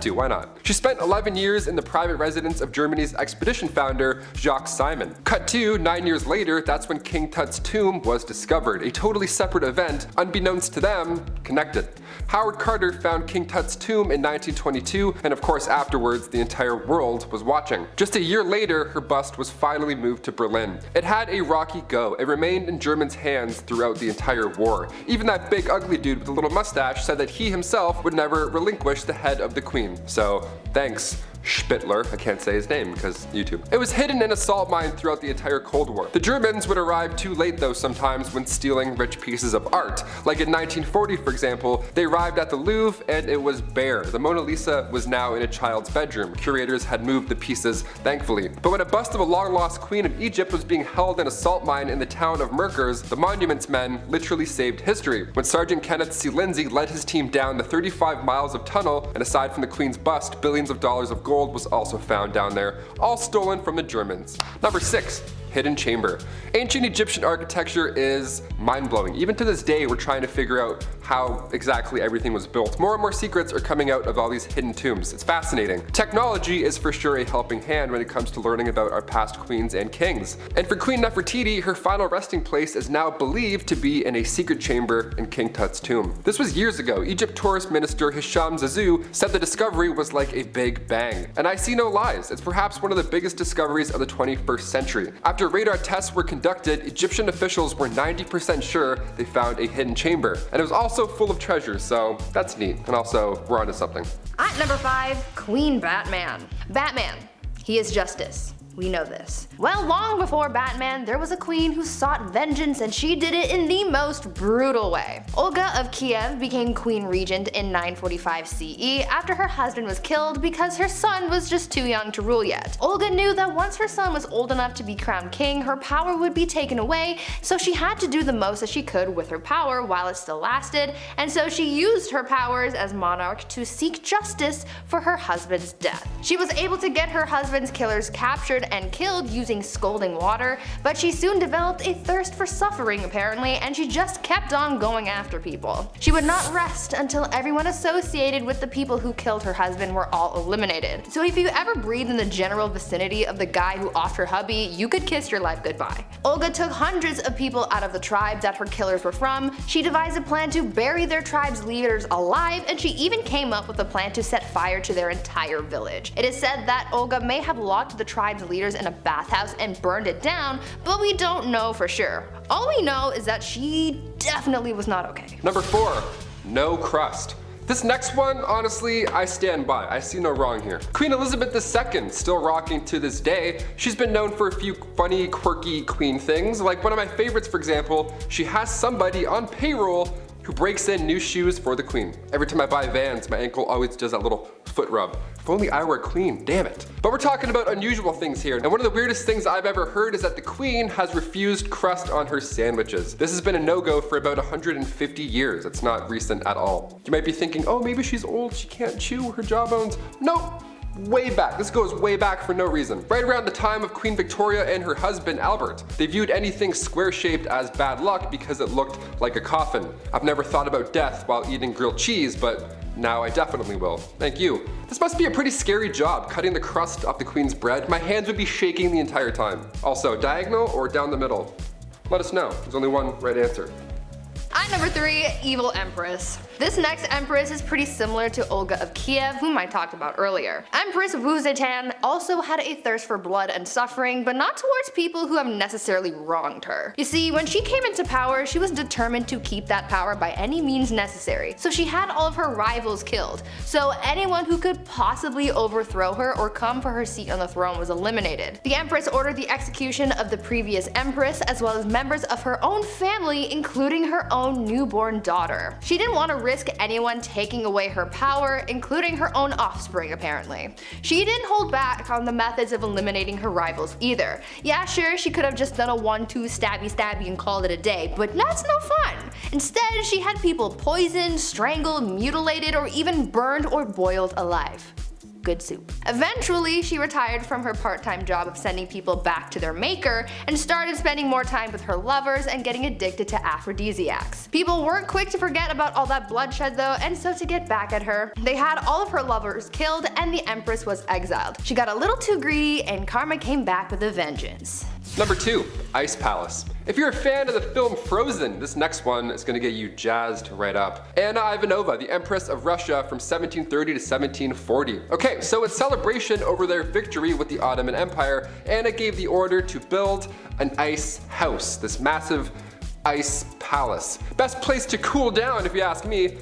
to, why not? She spent 11 years in the private residence of Germany's expedition founder, Jacques Simon. Cut to 9 years later, that's when King Tut's tomb was discovered, a totally separate event, unbeknownst to them, connected. Howard Carter found King Tut's tomb in 1922, and of course afterwards the entire world was watching. Just a year later, her bust was finally moved to Berlin. It had a rocky go. It remained in Germans' hands throughout the entire war. Even that big ugly dude with a little mustache said that he himself would never relinquish the head of the queen. So thanks, Spittler, I can't say his name because YouTube. It was hidden in a salt mine throughout the entire Cold War. The Germans would arrive too late though sometimes when stealing rich pieces of art. Like in 1940 for example, they arrived at the Louvre and it was bare. The Mona Lisa was now in a child's bedroom. Curators had moved the pieces, thankfully. But when a bust of a long-lost queen of Egypt was being held in a salt mine in the town of Merkers, the Monuments men literally saved history. When Sergeant Kenneth C. Lindsay led his team down the 35 miles of tunnel, and aside from the queen's bust, billions of dollars of gold was also found down there, all stolen from the Germans. Number 6. Hidden chamber. Ancient Egyptian architecture is mind-blowing. Even to this day, we're trying to figure out how exactly everything was built. More and more secrets are coming out of all these hidden tombs. It's fascinating. Technology is for sure a helping hand when it comes to learning about our past queens and kings. And for Queen Nefertiti, her final resting place is now believed to be in a secret chamber in King Tut's tomb. This was years ago. Egypt tourist minister Hisham Zazou said the discovery was like a big bang. And I see no lies. It's perhaps one of the biggest discoveries of the 21st century. After radar tests were conducted, Egyptian officials were 90% sure they found a hidden chamber. And it was also full of treasures, so that's neat. And also, we're onto something. At number 5, Queen Batman. Batman, he is justice. We know this. Well, long before Batman, there was a queen who sought vengeance, and she did it in the most brutal way. Olga of Kiev became queen regent in 945 CE after her husband was killed because her son was just too young to rule yet. Olga knew that once her son was old enough to be crowned king, her power would be taken away, so she had to do the most that she could with her power while it still lasted, and so she used her powers as monarch to seek justice for her husband's death. She was able to get her husband's killers captured and killed using scalding water, but she soon developed a thirst for suffering apparently, and she just kept on going after people. She would not rest until everyone associated with the people who killed her husband were all eliminated. So if you ever breathed in the general vicinity of the guy who offed her hubby, you could kiss your life goodbye. Olga took hundreds of people out of the tribe that her killers were from. She devised a plan to bury their tribe's leaders alive, and she even came up with a plan to set fire to their entire village. It is said that Olga may have locked the tribe's leaders in a bathhouse and burned it down, but we don't know for sure. All we know is that she definitely was not okay. Number 4. No crust. This next one, honestly, I stand by. I see no wrong here. Queen Elisabeth II, still rocking to this day. She's been known for a few funny, quirky queen things. Like one of my favorites, for example, she has somebody on payroll who breaks in new shoes for the queen. Every time I buy Vans, my ankle always does that little foot rub. If only I were a queen, damn it. But we're talking about unusual things here, and one of the weirdest things I've ever heard is that the queen has refused crust on her sandwiches. This has been a no-go for about 150 years. It's not recent at all. You might be thinking, oh, maybe she's old, she can't chew her jawbones. Nope. Way back. This goes way back for no reason. Right around the time of Queen Victoria and her husband Albert. They viewed anything square-shaped as bad luck because it looked like a coffin. I've never thought about death while eating grilled cheese, but now I definitely will. Thank you. This must be a pretty scary job, cutting the crust off the queen's bread. My hands would be shaking the entire time. Also, diagonal or down the middle? Let us know. There's only one right answer. At number 3, Evil Empress. This next empress is pretty similar to Olga of Kiev, whom I talked about earlier. Empress Zetian also had a thirst for blood and suffering, but not towards people who have necessarily wronged her. You see, when she came into power, she was determined to keep that power by any means necessary. So she had all of her rivals killed. So anyone who could possibly overthrow her or come for her seat on the throne was eliminated. The empress ordered the execution of the previous empress, as well as members of her own family, including her own newborn daughter. She didn't want to risk anyone taking away her power, including her own offspring apparently. She didn't hold back on the methods of eliminating her rivals either. Yeah, sure, she could have just done a 1-2 stabby stabby and called it a day, but that's no fun. Instead, she had people poisoned, strangled, mutilated, or even burned or boiled alive. Good soup. Eventually, she retired from her part-time job of sending people back to their maker and started spending more time with her lovers and getting addicted to aphrodisiacs. People weren't quick to forget about all that bloodshed though, and so to get back at her, they had all of her lovers killed and the empress was exiled. She got a little too greedy and karma came back with a vengeance. Number 2, Ice Palace. If you're a fan of the film Frozen, this next one is gonna get you jazzed right up. Anna Ivanova, the Empress of Russia from 1730 to 1740. Okay, so in celebration over their victory with the Ottoman Empire, Anna gave the order to build an ice house, this massive ice palace. Best place to cool down if you ask me.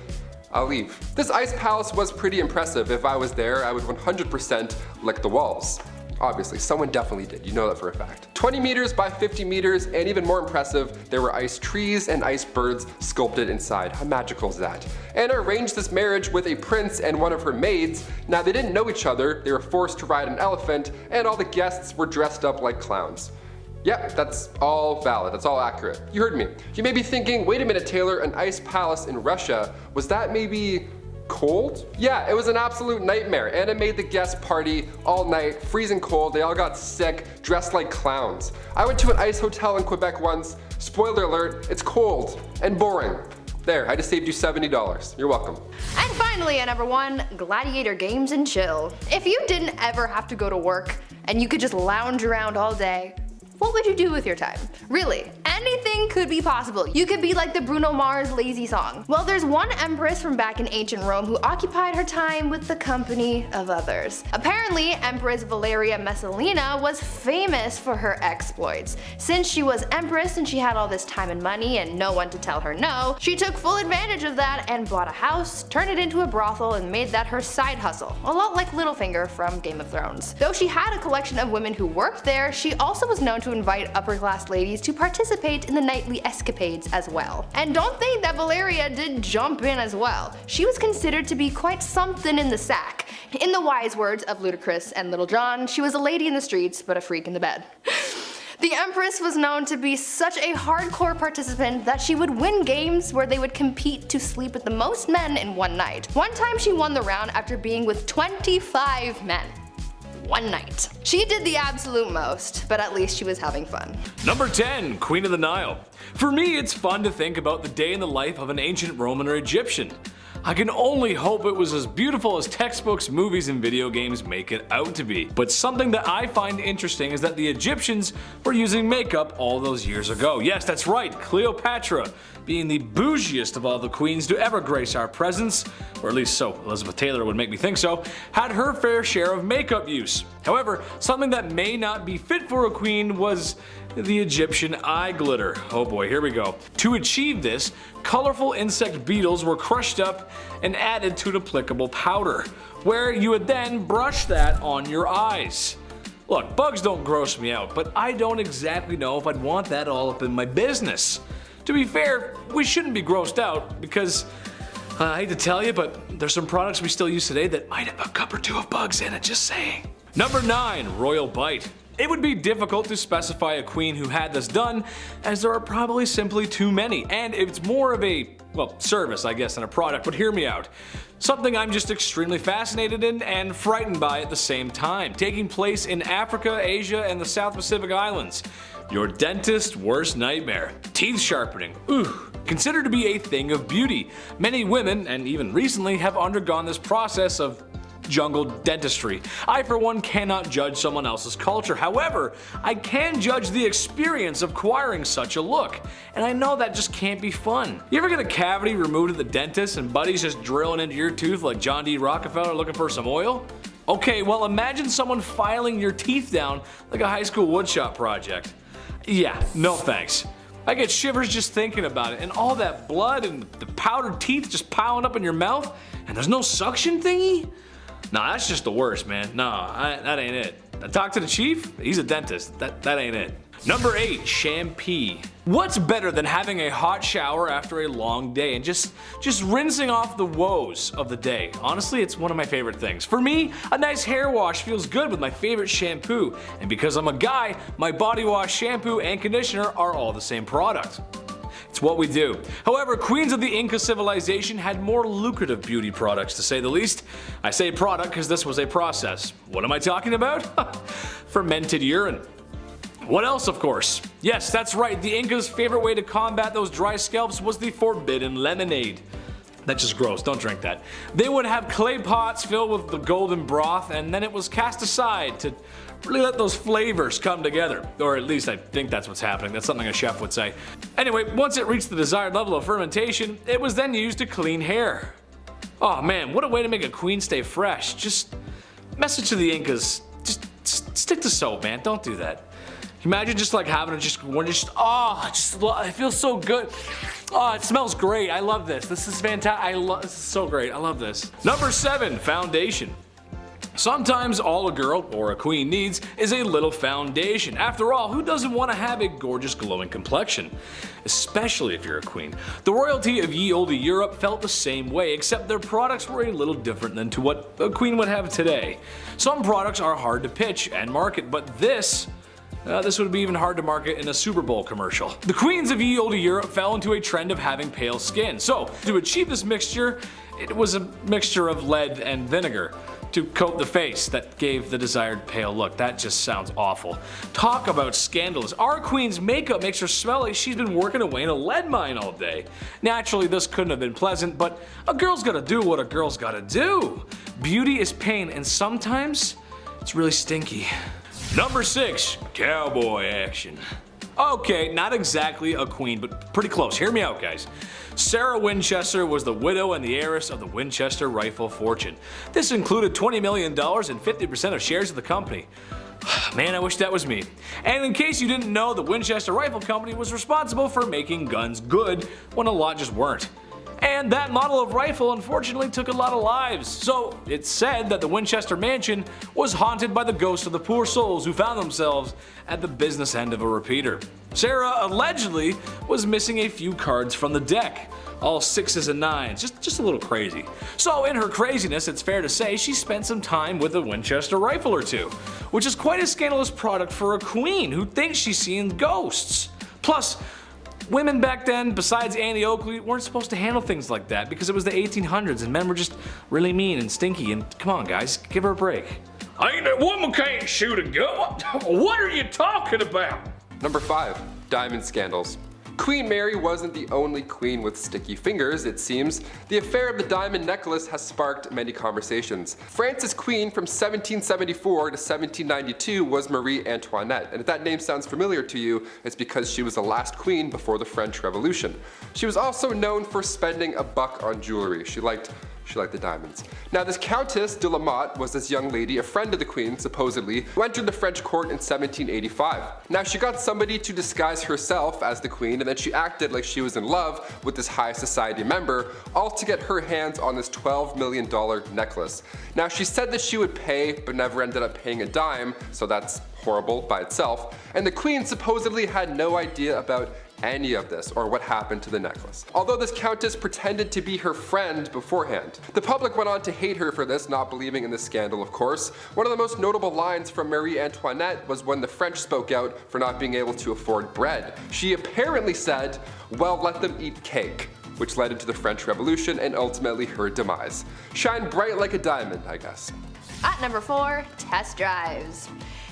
I'll leave. This ice palace was pretty impressive. If I was there, I would 100% lick the walls. Obviously, someone definitely did, you know that for a fact. 20 meters by 50 meters, and even more impressive, there were ice trees and ice birds sculpted inside. How magical is that? Anna arranged this marriage with a prince and one of her maids. Now they didn't know each other, they were forced to ride an elephant, and all the guests were dressed up like clowns. Yep, that's all valid, that's all accurate. You heard me. You may be thinking, wait a minute Taylor, an ice palace in Russia, was that maybe cold? Yeah, it was an absolute nightmare. Anna made the guests party all night, freezing cold, they all got sick, dressed like clowns. I went to an ice hotel in Quebec once, spoiler alert, it's cold and boring. There, I just saved you $70. You're welcome. And finally at number 1, gladiator games and chill. If you didn't ever have to go to work and you could just lounge around all day, what would you do with your time? Really, anything could be possible. You could be like the Bruno Mars lazy song. Well, there's one empress from back in ancient Rome who occupied her time with the company of others. Apparently, Empress Valeria Messalina was famous for her exploits. Since she was empress and she had all this time and money and no one to tell her no, she took full advantage of that and bought a house, turned it into a brothel, and made that her side hustle. A lot like Littlefinger from Game of Thrones. Though she had a collection of women who worked there, she also was known to invite upper class ladies to participate in the nightly escapades as well. And don't think that Valeria did jump in as well. She was considered to be quite something in the sack. In the wise words of Ludacris and Little John, she was a lady in the streets but a freak in the bed. The Empress was known to be such a hardcore participant that she would win games where they would compete to sleep with the most men in one night. One time she won the round after being with 25 men. One night. She did the absolute most, but at least she was having fun. Number 10, Queen of the Nile. For me, it's fun to think about the day in the life of an ancient Roman or Egyptian. I can only hope it was as beautiful as textbooks, movies, and video games make it out to be. But something that I find interesting is that the Egyptians were using makeup all those years ago. Yes, that's right, Cleopatra, being the bougiest of all the queens to ever grace our presence, or at least so Elizabeth Taylor would make me think so, had her fair share of makeup use. However, something that may not be fit for a queen was the Egyptian eye glitter. Oh boy, here we go. To achieve this, colorful insect beetles were crushed up and added to an applicable powder, where you would then brush that on your eyes. Look, bugs don't gross me out, but I don't exactly know if I'd want that all up in my business. To be fair, we shouldn't be grossed out because, I hate to tell you, but there's some products we still use today that might have a cup or two of bugs in it, just saying. Number 9, Royal Bite. It would be difficult to specify a queen who had this done, as there are probably simply too many, and it's more of a, well, service I guess than a product, but hear me out. Something I'm just extremely fascinated in and frightened by at the same time, taking place in Africa, Asia, and the South Pacific Islands. Your dentist's worst nightmare. Teeth sharpening. Ooh. Considered to be a thing of beauty. Many women, and even recently, have undergone this process of jungle dentistry. I for one cannot judge someone else's culture. However, I can judge the experience of acquiring such a look. And I know that just can't be fun. You ever get a cavity removed at the dentist and buddies just drilling into your tooth like John D. Rockefeller looking for some oil? Okay, well imagine someone filing your teeth down like a high school woodshop project. Yeah, no thanks. I get shivers just thinking about it, and all that blood and the powdered teeth just piling up in your mouth, and there's no suction thingy? Nah, that's just the worst, man. Nah, that ain't it. I talked to the chief, he's a dentist. That ain't it. Number 8, shampoo. What's better than having a hot shower after a long day and just rinsing off the woes of the day? Honestly, it's one of my favorite things. For me, a nice hair wash feels good with my favorite shampoo, and because I'm a guy, my body wash, shampoo, and conditioner are all the same product. It's what we do. However, queens of the Inca civilization had more lucrative beauty products, to say the least. I say product because this was a process. What am I talking about? Fermented urine. What else, of course? Yes, that's right, the Incas' favorite way to combat those dry scalps was the forbidden lemonade. That's just gross, don't drink that. They would have clay pots filled with the golden broth, and then it was cast aside to really let those flavors come together. Or at least I think that's what's happening, that's something a chef would say. Anyway, once it reached the desired level of fermentation, it was then used to clean hair. Oh man, what a way to make a queen stay fresh. Just, message to the Incas, just stick to soap, man, don't do that. Imagine just like having it it feels so good. Oh, it smells great. I love this. This is fantastic. This is so great. I love this. Number 7, foundation. Sometimes all a girl or a queen needs is a little foundation. After all, who doesn't want to have a gorgeous glowing complexion? Especially if you're a queen. The royalty of ye olde Europe felt the same way, except their products were a little different than to what a queen would have today. Some products are hard to pitch and market, but this would be even hard to market in a Super Bowl commercial. The queens of ye olde Europe fell into a trend of having pale skin. So, to achieve this mixture, it was a mixture of lead and vinegar to coat the face that gave the desired pale look. That just sounds awful. Talk about scandalous. Our queen's makeup makes her smell like she's been working away in a lead mine all day. Naturally, this couldn't have been pleasant, but a girl's gotta do what a girl's gotta do. Beauty is pain, and sometimes it's really stinky. Number 6, cowboy action. Okay, not exactly a queen, but pretty close. Hear me out, guys. Sarah Winchester was the widow and the heiress of the Winchester rifle fortune. This included $20 million and 50% of shares of the company. Man, I wish that was me. And in case you didn't know, the Winchester Rifle Company was responsible for making guns good when a lot just weren't. And that model of rifle unfortunately took a lot of lives. So it's said that the Winchester mansion was haunted by the ghosts of the poor souls who found themselves at the business end of a repeater. Sarah allegedly was missing a few cards from the deck. All 6s and 9s, just a little crazy. So in her craziness, it's fair to say she spent some time with a Winchester rifle or two, which is quite a scandalous product for a queen who thinks she's seeing ghosts. Plus, women back then, besides Annie Oakley, weren't supposed to handle things like that because it was the 1800s and men were just really mean and stinky, and come on guys, give her a break. Ain't a woman can't shoot a gun. What are you talking about? Number 5, diamond scandals. Queen Mary wasn't the only queen with sticky fingers, it seems. The affair of the diamond necklace has sparked many conversations. France's queen from 1774 to 1792 was Marie Antoinette, and if that name sounds familiar to you, it's because she was the last queen before the French Revolution. She was also known for spending a buck on jewelry. She liked the diamonds. Now this Countess de la Motte was this young lady, a friend of the queen supposedly, who entered the French court in 1785. Now she got somebody to disguise herself as the queen, and then she acted like she was in love with this high society member, all to get her hands on this $12 million necklace. Now she said that she would pay, but never ended up paying a dime, so that's horrible by itself. And the queen supposedly had no idea about any of this or what happened to the necklace. Although this countess pretended to be her friend beforehand. The public went on to hate her for this, not believing in this scandal of course. One of the most notable lines from Marie Antoinette was when the French spoke out for not being able to afford bread. She apparently said, "Well, let them eat cake," which led into the French Revolution and ultimately her demise. Shine bright like a diamond, I guess. At number 4, test drives.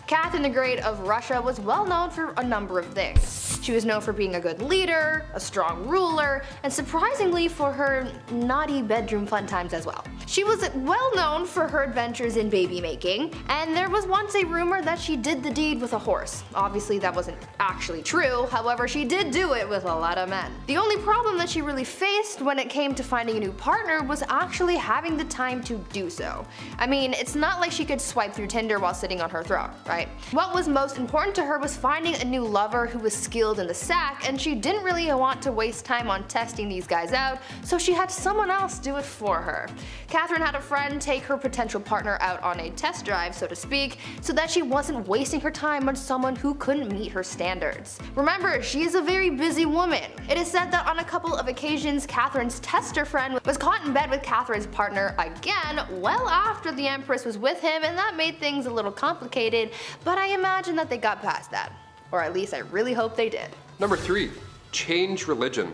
Catherine the Great of Russia was well known for a number of things. She was known for being a good leader, a strong ruler, and surprisingly for her naughty bedroom fun times as well. She was well known for her adventures in baby making, and there was once a rumor that she did the deed with a horse. Obviously that wasn't actually true, however she did do it with a lot of men. The only problem that she really faced when it came to finding a new partner was actually having the time to do so. I mean, it's not like she could swipe through Tinder while sitting on her throne, right? What was most important to her was finding a new lover who was skilled in the sack, and she didn't really want to waste time on testing these guys out, so she had someone else do it for her. Catherine had a friend take her potential partner out on a test drive, so to speak, so that she wasn't wasting her time on someone who couldn't meet her standards. Remember, she is a very busy woman. It is said that on a couple of occasions, Catherine's tester friend was caught in bed with Catherine's partner again well after the Empress was with him, and that made things a little complicated, but I imagine that they got past that. Or at least I really hope they did. Number 3, change religion.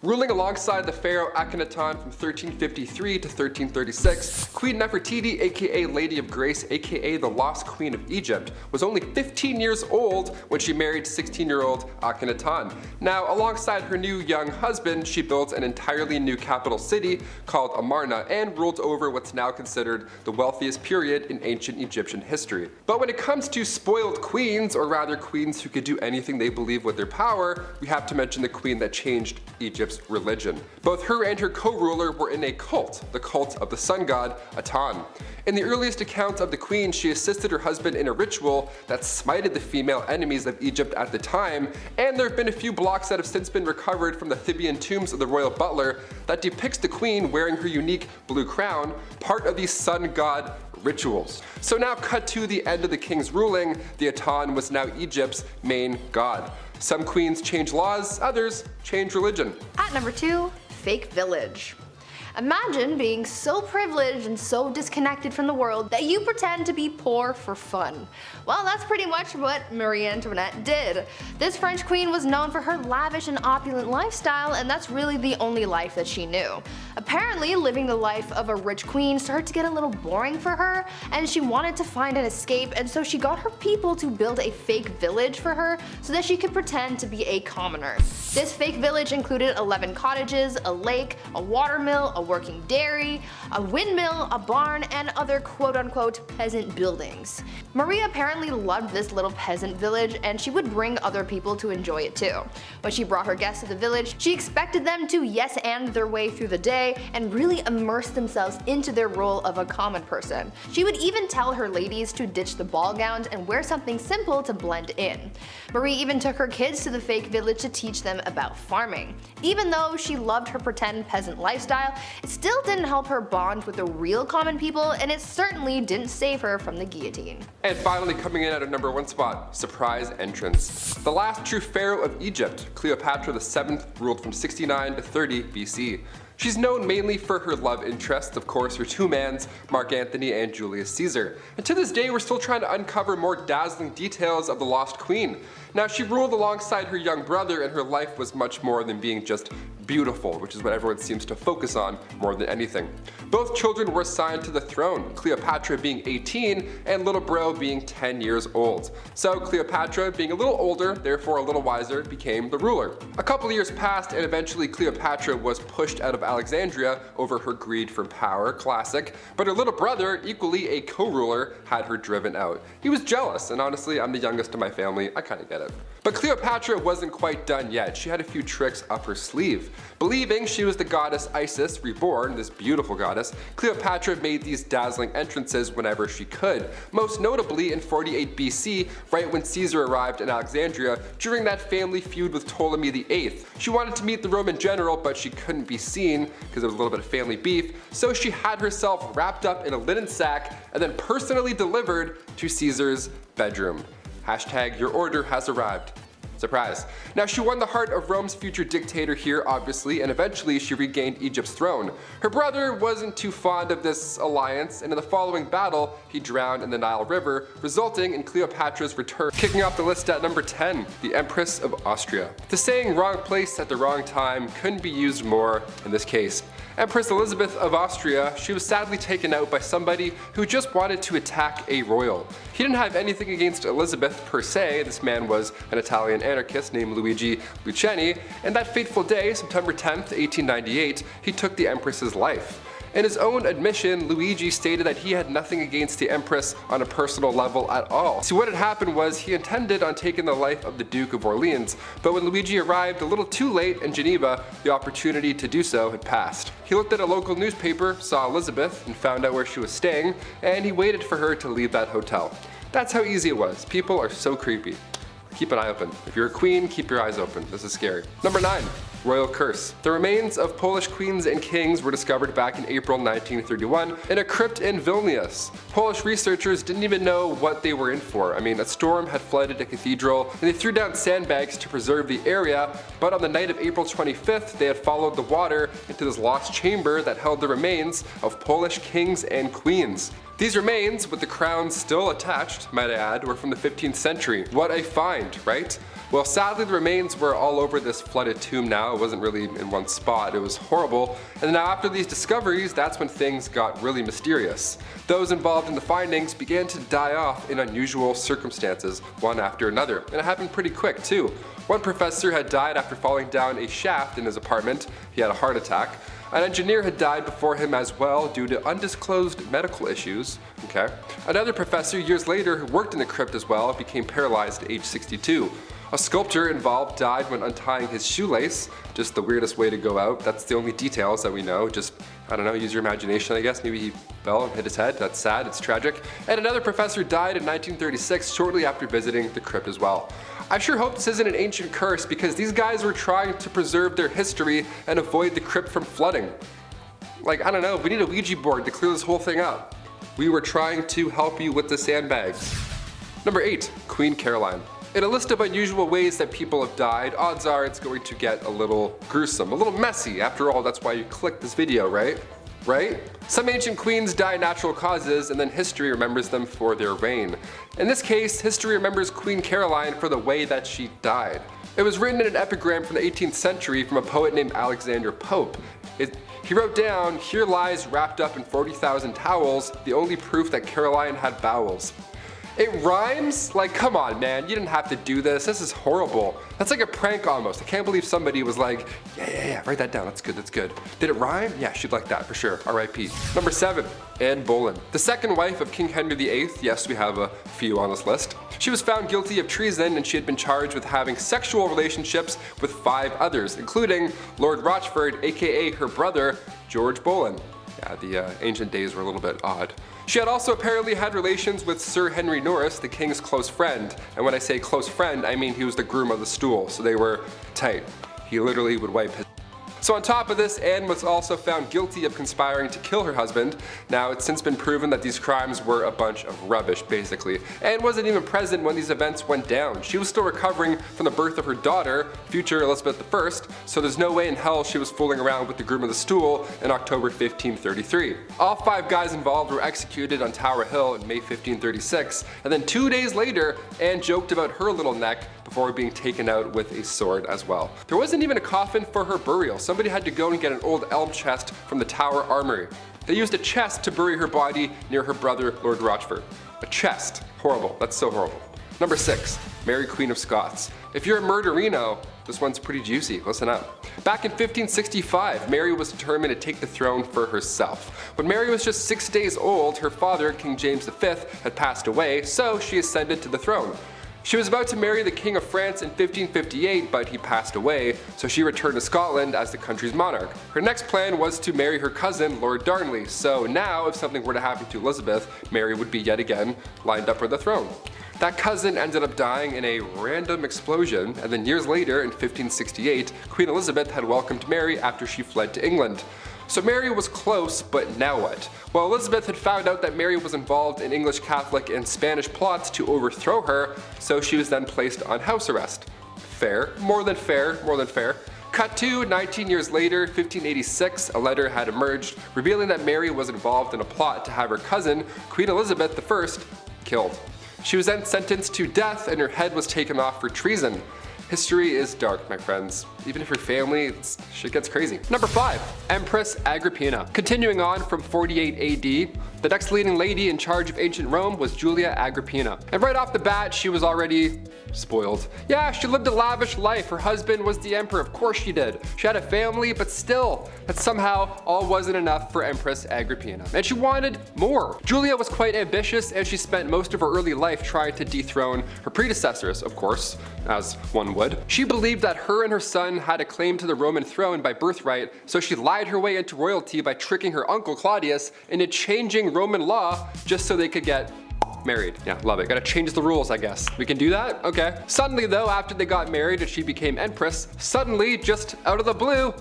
Ruling alongside the pharaoh Akhenaton from 1353 to 1336, Queen Nefertiti, aka Lady of Grace, aka the Lost Queen of Egypt, was only 15 years old when she married 16-year-old Akhenaton. Now, alongside her new young husband, she built an entirely new capital city called Amarna and ruled over what's now considered the wealthiest period in ancient Egyptian history. But when it comes to spoiled queens, or rather queens who could do anything they believe with their power, we have to mention the queen that changed Egypt Egypt's religion. Both her and her co-ruler were in a cult, the cult of the sun god Aten. In the earliest accounts of the queen, she assisted her husband in a ritual that smited the female enemies of Egypt at the time, and there have been a few blocks that have since been recovered from the Theban tombs of the royal butler that depicts the queen wearing her unique blue crown, part of these sun god rituals. So now cut to the end of the king's ruling, the Aten was now Egypt's main god. Some queens change laws, others change religion. At number 2, fake village. Imagine being so privileged and so disconnected from the world that you pretend to be poor for fun. Well, that's pretty much what Marie Antoinette did. This French queen was known for her lavish and opulent lifestyle, and that's really the only life that she knew. Apparently, living the life of a rich queen started to get a little boring for her, and she wanted to find an escape, and so she got her people to build a fake village for her so that she could pretend to be a commoner. This fake village included 11 cottages, a lake, a watermill, a working dairy, a windmill, a barn, and other quote-unquote peasant buildings. Maria apparently loved this little peasant village, and she would bring other people to enjoy it too. When she brought her guests to the village, she expected them to yes-and their way through the day and really immerse themselves into their role of a common person. She would even tell her ladies to ditch the ball gowns and wear something simple to blend in. Marie even took her kids to the fake village to teach them about farming. Even though she loved her pretend peasant lifestyle, it still didn't help her bond with the real common people, and it certainly didn't save her from the guillotine. And finally, coming in at our number 1 spot, surprise entrance. The last true pharaoh of Egypt, Cleopatra VII, ruled from 69 to 30 BC. She's known mainly for her love interests, of course, her two mans, Mark Antony and Julius Caesar. And to this day, we're still trying to uncover more dazzling details of the lost queen. Now, she ruled alongside her young brother, and her life was much more than being just beautiful, which is what everyone seems to focus on more than anything. Both children were assigned to the throne, Cleopatra being 18 and little bro being 10 years old. So Cleopatra, being a little older, therefore a little wiser, became the ruler. A couple of years passed, and eventually Cleopatra was pushed out of Alexandria over her greed for power, classic, but her little brother, equally a co-ruler, had her driven out. He was jealous, and honestly, I'm the youngest in my family, I kinda get it. But Cleopatra wasn't quite done yet. She had a few tricks up her sleeve. Believing she was the goddess Isis, reborn, this beautiful goddess, Cleopatra made these dazzling entrances whenever she could. Most notably in 48 BC, right when Caesar arrived in Alexandria during that family feud with Ptolemy VIII. She wanted to meet the Roman general, but she couldn't be seen because there was a little bit of family beef, so she had herself wrapped up in a linen sack and then personally delivered to Caesar's bedroom. Hashtag your order has arrived. Surprise. Now, she won the heart of Rome's future dictator here, obviously, and eventually she regained Egypt's throne. Her brother wasn't too fond of this alliance, and in the following battle, he drowned in the Nile River, resulting in Cleopatra's return. Kicking off the list at number 10, the Empress of Austria. The saying wrong place at the wrong time couldn't be used more in this case. Empress Elisabeth of Austria, she was sadly taken out by somebody who just wanted to attack a royal. He didn't have anything against Elisabeth per se, this man was an Italian anarchist named Luigi Lucchini, and that fateful day, September 10th, 1898, he took the Empress's life. In his own admission, Luigi stated that he had nothing against the Empress on a personal level at all. So what had happened was he intended on taking the life of the Duke of Orleans, but when Luigi arrived a little too late in Geneva, the opportunity to do so had passed. He looked at a local newspaper, saw Elisabeth, and found out where she was staying, and he waited for her to leave that hotel. That's how easy it was. People are so creepy. Keep an eye open. If you're a queen, keep your eyes open. This is scary. Number 9. Royal curse. The remains of Polish queens and kings were discovered back in April 1931 in a crypt in Vilnius. Polish researchers didn't even know what they were in for. I mean, a storm had flooded a cathedral, and they threw down sandbags to preserve the area, but on the night of April 25th, they had followed the water into this lost chamber that held the remains of Polish kings and queens. These remains, with the crowns still attached, might I add, were from the 15th century. What a find, right? Well, sadly, the remains were all over this flooded tomb now. It wasn't really in one spot. It was horrible. And now after these discoveries, that's when things got really mysterious. Those involved in the findings began to die off in unusual circumstances, one after another. And it happened pretty quick, too. One professor had died after falling down a shaft in his apartment. He had a heart attack. An engineer had died before him as well due to undisclosed medical issues. Okay. Another professor years later who worked in the crypt as well became paralyzed at age 62. A sculptor involved died when untying his shoelace. Just the weirdest way to go out. That's the only details that we know. Just, I don't know, use your imagination, I guess. Maybe he fell and hit his head. That's sad, it's tragic. And another professor died in 1936 shortly after visiting the crypt as well. I sure hope this isn't an ancient curse because these guys were trying to preserve their history and avoid the crypt from flooding. Like, I don't know, we need a Ouija board to clear this whole thing up. We were trying to help you with the sandbags. Number 8, Queen Caroline. In a list of unusual ways that people have died, odds are it's going to get a little gruesome, a little messy. After all, that's why you clicked this video, right? Right? Some ancient queens die natural causes and then history remembers them for their reign. In this case, history remembers Queen Caroline for the way that she died. It was written in an epigram from the 18th century from a poet named Alexander Pope. He wrote down, "Here lies wrapped up in 40,000 towels, the only proof that Caroline had bowels." It rhymes? Like, come on, man, you didn't have to do this. This is horrible. That's like a prank almost. I can't believe somebody was like, yeah, write that down, that's good, that's good. Did it rhyme? Yeah, she'd like that for sure, R.I.P. Number 7, Anne Boleyn. The second wife of King Henry VIII, yes, we have a few on this list. She was found guilty of treason and she had been charged with having sexual relationships with 5 others, including Lord Rochford, aka her brother, George Boleyn. Yeah, the ancient days were a little bit odd. She had also apparently had relations with Sir Henry Norris, the king's close friend. And when I say close friend, I mean he was the groom of the stool, so they were tight. He literally would wipe his. So on top of this, Anne was also found guilty of conspiring to kill her husband. Now, it's since been proven that these crimes were a bunch of rubbish, basically. Anne wasn't even present when these events went down. She was still recovering from the birth of her daughter, future Elizabeth I, so there's no way in hell she was fooling around with the groom of the stool in October 1533. All 5 guys involved were executed on Tower Hill in May 1536, and then 2 days later, Anne joked about her little neck before being taken out with a sword as well. There wasn't even a coffin for her burial. Somebody had to go and get an old elm chest from the Tower Armory. They used a chest to bury her body near her brother, Lord Rochford. A chest. Horrible. That's so horrible. Number 6, Mary Queen of Scots. If you're a murderino, this one's pretty juicy. Listen up. Back in 1565, Mary was determined to take the throne for herself. When Mary was just 6 days old, her father, King James V, had passed away, so she ascended to the throne. She was about to marry the King of France in 1558, but he passed away, so she returned to Scotland as the country's monarch. Her next plan was to marry her cousin, Lord Darnley, so now if something were to happen to Elizabeth, Mary would be yet again lined up for the throne. That cousin ended up dying in a random explosion, and then years later, in 1568, Queen Elizabeth had welcomed Mary after she fled to England. So Mary was close, but now what? Well, Elizabeth had found out that Mary was involved in English Catholic and Spanish plots to overthrow her, so she was then placed on house arrest. Fair, more than fair, more than fair. Cut to 19 years later, 1586, a letter had emerged revealing that Mary was involved in a plot to have her cousin, Queen Elizabeth I, killed. She was then sentenced to death and her head was taken off for treason. History is dark, my friends. Even if you're family, shit gets crazy. Number 5, Empress Agrippina. Continuing on from 48 AD, the next leading lady in charge of ancient Rome was Julia Agrippina. And right off the bat, she was already spoiled. Yeah, she lived a lavish life. Her husband was the emperor, of course she did. She had a family, but still, that somehow all wasn't enough for Empress Agrippina. And she wanted more. Julia was quite ambitious and she spent most of her early life trying to dethrone her predecessors, of course, as one would. She believed that her and her son had a claim to the Roman throne by birthright, so she lied her way into royalty by tricking her uncle Claudius into changing Roman law just so they could get married. Yeah, love it. Gotta change the rules, I guess. We can do that? Okay. Suddenly though, after they got married and she became empress, suddenly, just out of the blue,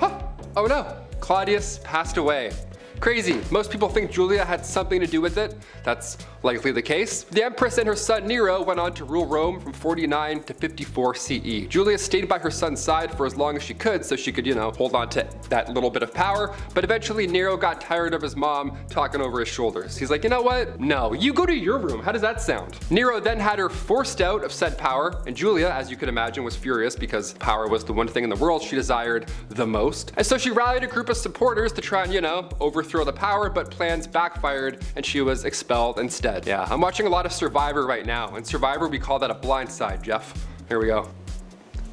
oh no, Claudius passed away. Crazy. Most people think Julia had something to do with it. That's likely the case. The Empress and her son Nero went on to rule Rome from 49 to 54 CE. Julia stayed by her son's side for as long as she could so she could, hold on to that little bit of power, but eventually Nero got tired of his mom talking over his shoulders. He's like, you know what? No, you go to your room. How does that sound? Nero then had her forced out of said power, and Julia, as you could imagine, was furious because power was the one thing in the world she desired the most. And so she rallied a group of supporters to try and, overthrow the power, but plans backfired and she was expelled instead. Yeah, I'm watching a lot of Survivor right now. In Survivor, we call that a blind side, Jeff. Here we go.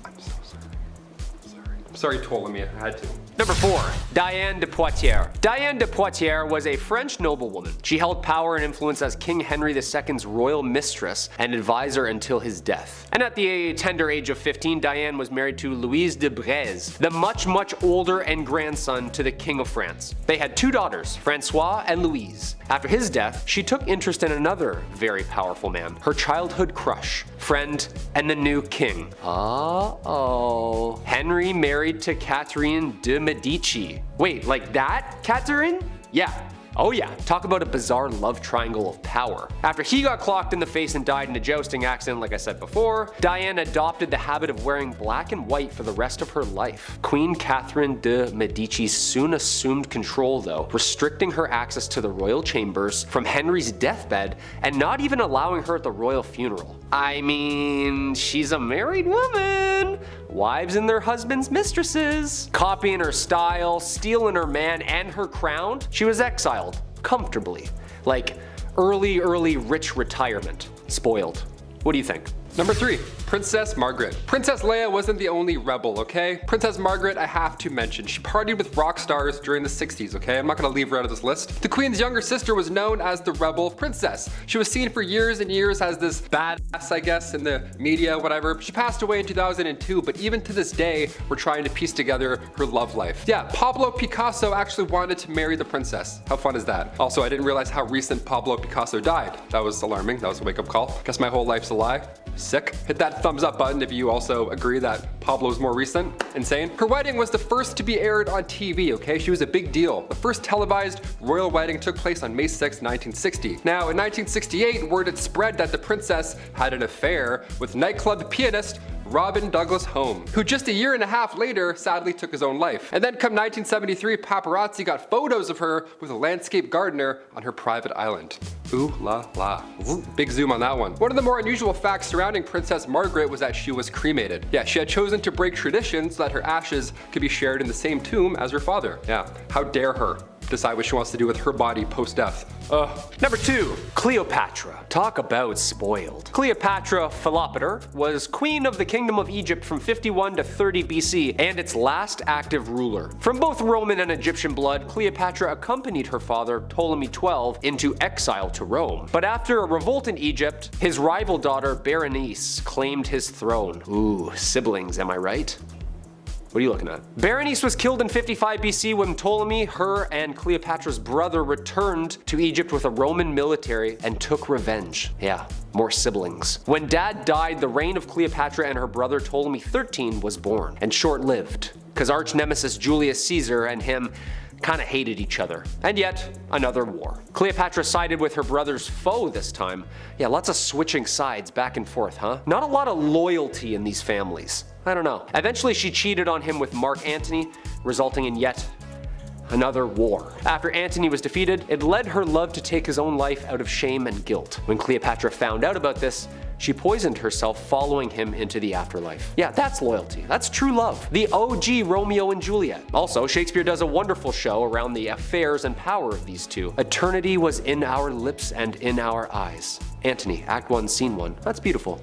I'm so sorry. I'm sorry, Ptolemy, I had to. Number 4. Diane de Poitiers. Diane de Poitiers was a French noblewoman. She held power and influence as King Henry II's royal mistress and advisor until his death. And at the tender age of 15, Diane was married to Louise de Breze, the much older and grandson to the King of France. They had 2 daughters, Francois and Louise. After his death, she took interest in another very powerful man, her childhood crush, friend, and the new king. Uh-oh. Henry married to Catherine de Medici. Wait, like that? Catherine? Yeah. Oh yeah, talk about a bizarre love triangle of power. After he got clocked in the face and died in a jousting accident like I said before, Diane adopted the habit of wearing black and white for the rest of her life. Queen Catherine de Medici soon assumed control though, restricting her access to the royal chambers from Henry's deathbed and not even allowing her at the royal funeral. I mean, she's a married woman. Wives and their husbands' mistresses. Copying her style, stealing her man and her crown, she was exiled, comfortably. Like early rich retirement. Spoiled. What do you think? Number 3. Princess Margaret. Princess Leia wasn't the only rebel, okay? Princess Margaret, I have to mention, she partied with rock stars during the 60s, okay? I'm not gonna leave her out of this list. The Queen's younger sister was known as the rebel princess. She was seen for years and years as this badass, I guess, in the media, whatever. She passed away in 2002, but even to this day, we're trying to piece together her love life. Yeah, Pablo Picasso actually wanted to marry the princess. How fun is that? Also, I didn't realize how recent Pablo Picasso died. That was alarming. That was a wake-up call. Guess my whole life's a lie. Sick. Hit that thumbs up button if you also agree that Pablo's more recent. Insane. Her wedding was the first to be aired on TV, okay? She was a big deal. The first televised royal wedding took place on May 6, 1960. Now, in 1968, word had spread that the princess had an affair with nightclub pianist Robin Douglas Home, who just a year and a half later sadly took his own life. And then come 1973, paparazzi got photos of her with a landscape gardener on her private island. Ooh la la. Big zoom on that one. One of the more unusual facts surrounding Princess Margaret was that she was cremated. Yeah, she had chosen to break tradition so that her ashes could be shared in the same tomb as her father. Yeah, how dare her decide what she wants to do with her body post-death. Number 2. Cleopatra. Talk about spoiled. Cleopatra Philopater was queen of the Kingdom of Egypt from 51 to 30 BC and its last active ruler. From both Roman and Egyptian blood, Cleopatra accompanied her father, Ptolemy XII, into exile to Rome. But after a revolt in Egypt, his rival daughter, Berenice, claimed his throne. Ooh, siblings, am I right? What are you looking at? Berenice was killed in 55 BC when Ptolemy, her and Cleopatra's brother returned to Egypt with a Roman military and took revenge. Yeah, more siblings. When dad died, the reign of Cleopatra and her brother Ptolemy XIII was born, and short-lived, because arch nemesis Julius Caesar and him kind of hated each other. And yet, another war. Cleopatra sided with her brother's foe this time. Yeah, lots of switching sides back and forth, huh? Not a lot of loyalty in these families. I don't know. Eventually she cheated on him with Mark Antony, resulting in yet another war. After Antony was defeated, it led her love to take his own life out of shame and guilt. When Cleopatra found out about this, she poisoned herself, following him into the afterlife. Yeah, that's loyalty. That's true love. The OG Romeo and Juliet. Also, Shakespeare does a wonderful show around the affairs and power of these two. Eternity was in our lips and in our eyes. Antony, Act 1, Scene 1. That's beautiful.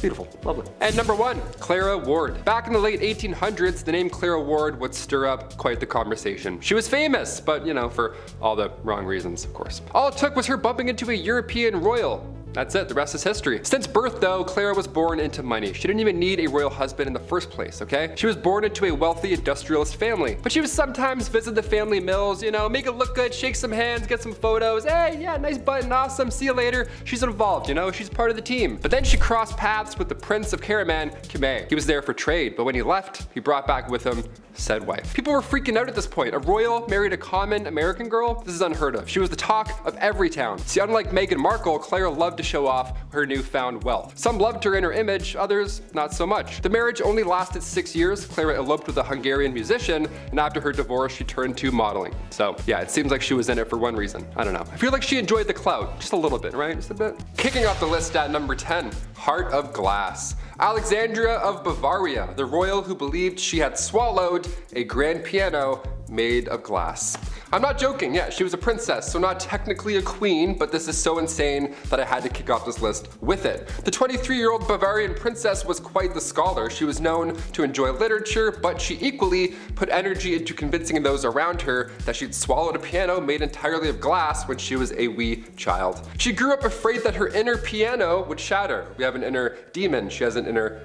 Beautiful, lovely. And number 1, Clara Ward. Back in the late 1800s, the name Clara Ward would stir up quite the conversation. She was famous, but you know, for all the wrong reasons, of course. All it took was her bumping into a European royal. That's it, the rest is history. Since birth though, Clara was born into money. She didn't even need a royal husband in the first place, okay? She was born into a wealthy industrialist family. But she would sometimes visit the family mills, you know, make it look good, shake some hands, get some photos. Hey, yeah, nice button, awesome, see you later. She's involved, you know, she's part of the team. But then she crossed paths with the Prince of Caraman, Khmer. He was there for trade, but when he left, he brought back with him said wife. People were freaking out at this point. A royal married a common American girl? This is unheard of. She was the talk of every town. See, unlike Meghan Markle, Clara loved to show off her newfound wealth. Some loved her in her image, others not so much. The marriage only lasted 6 years. Clara eloped with a Hungarian musician, and after her divorce, she turned to modeling. So yeah, it seems like she was in it for one reason. I don't know. I feel like she enjoyed the clout, just a little bit, right? Just a bit. Kicking off the list at number 10, Heart of Glass. Alexandria of Bavaria, the royal who believed she had swallowed a grand piano made of glass. I'm not joking, yeah, she was a princess, so not technically a queen, but this is so insane that I had to kick off this list with it. The 23-year-old Bavarian princess was quite the scholar. She was known to enjoy literature, but she equally put energy into convincing those around her that she'd swallowed a piano made entirely of glass when she was a wee child. She grew up afraid that her inner piano would shatter. We have an inner demon, she has an inner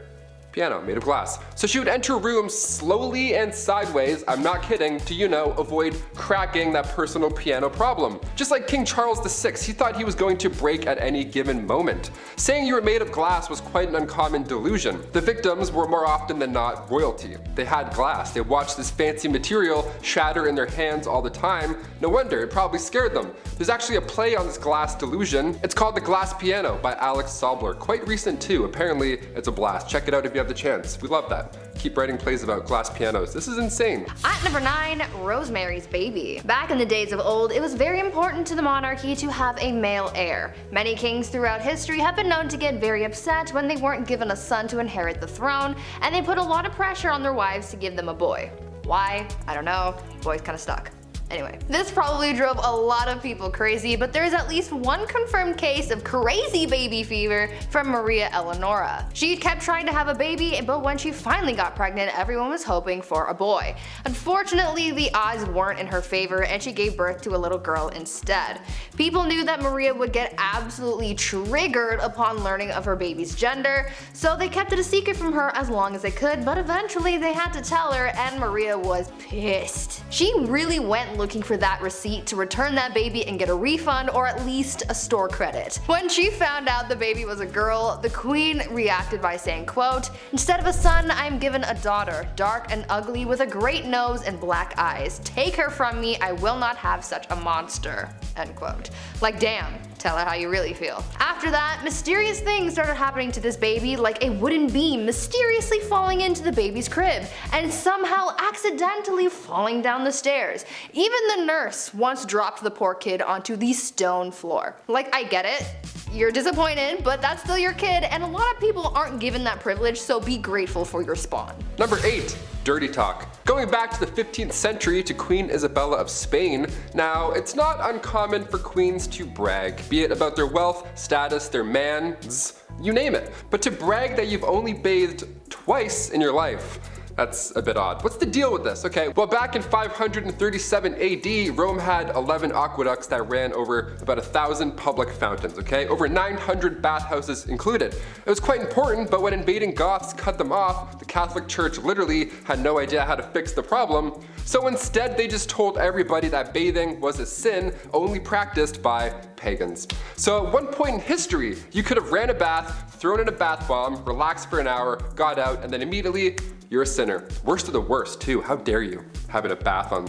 piano made of glass. So she would enter rooms slowly and sideways, I'm not kidding, to, you know, avoid cracking that personal piano problem. Just like King Charles VI, he thought he was going to break at any given moment. Saying you were made of glass was quite an uncommon delusion. The victims were more often than not royalty. They had glass, they watched this fancy material shatter in their hands all the time. No wonder, it probably scared them. There's actually a play on this glass delusion. It's called The Glass Piano by Alex Sobler. Quite recent too, apparently it's a blast. Check it out if you have the chance. We love that. Keep writing plays about glass pianos. This is insane. At number 9, Rosemary's Baby. Back in the days of old, it was very important to the monarchy to have a male heir. Many kings throughout history have been known to get very upset when they weren't given a son to inherit the throne, and they put a lot of pressure on their wives to give them a boy. Why? I don't know. Boys kinda stuck. Anyway, this probably drove a lot of people crazy, but there's at least one confirmed case of crazy baby fever from Maria Eleonora. She kept trying to have a baby, but when she finally got pregnant, everyone was hoping for a boy. Unfortunately, the odds weren't in her favor, and she gave birth to a little girl instead. People knew that Maria would get absolutely triggered upon learning of her baby's gender, so they kept it a secret from her as long as they could, but eventually they had to tell her, and Maria was pissed. She really went looking for that receipt to return that baby and get a refund or at least a store credit. When she found out the baby was a girl, the queen reacted by saying, quote, "Instead of a son, I am given a daughter, dark and ugly with a great nose and black eyes. Take her from me, I will not have such a monster." End quote. Like, damn, tell her how you really feel. After that, mysterious things started happening to this baby, like a wooden beam mysteriously falling into the baby's crib and somehow accidentally falling down the stairs. Even the nurse once dropped the poor kid onto the stone floor. Like, I get it, you're disappointed, but that's still your kid, and a lot of people aren't given that privilege, so be grateful for your spawn. Number 8. Dirty talk. Going back to the 15th century to Queen Isabella of Spain, now it's not uncommon for queens to brag, be it about their wealth, status, their mans, you name it. But to brag that you've only bathed twice in your life, that's a bit odd. What's the deal with this? Okay, well, back in 537 AD, Rome had 11 aqueducts that ran over about 1,000 public fountains, okay? Over 900 bathhouses included. It was quite important, but when invading Goths cut them off, the Catholic Church literally had no idea how to fix the problem. So instead, they just told everybody that bathing was a sin only practiced by pagans. So at one point in history, you could have ran a bath, thrown in a bath bomb, relaxed for an hour, got out, and then immediately you're a sinner. Worst of the worst too. How dare you having a bath on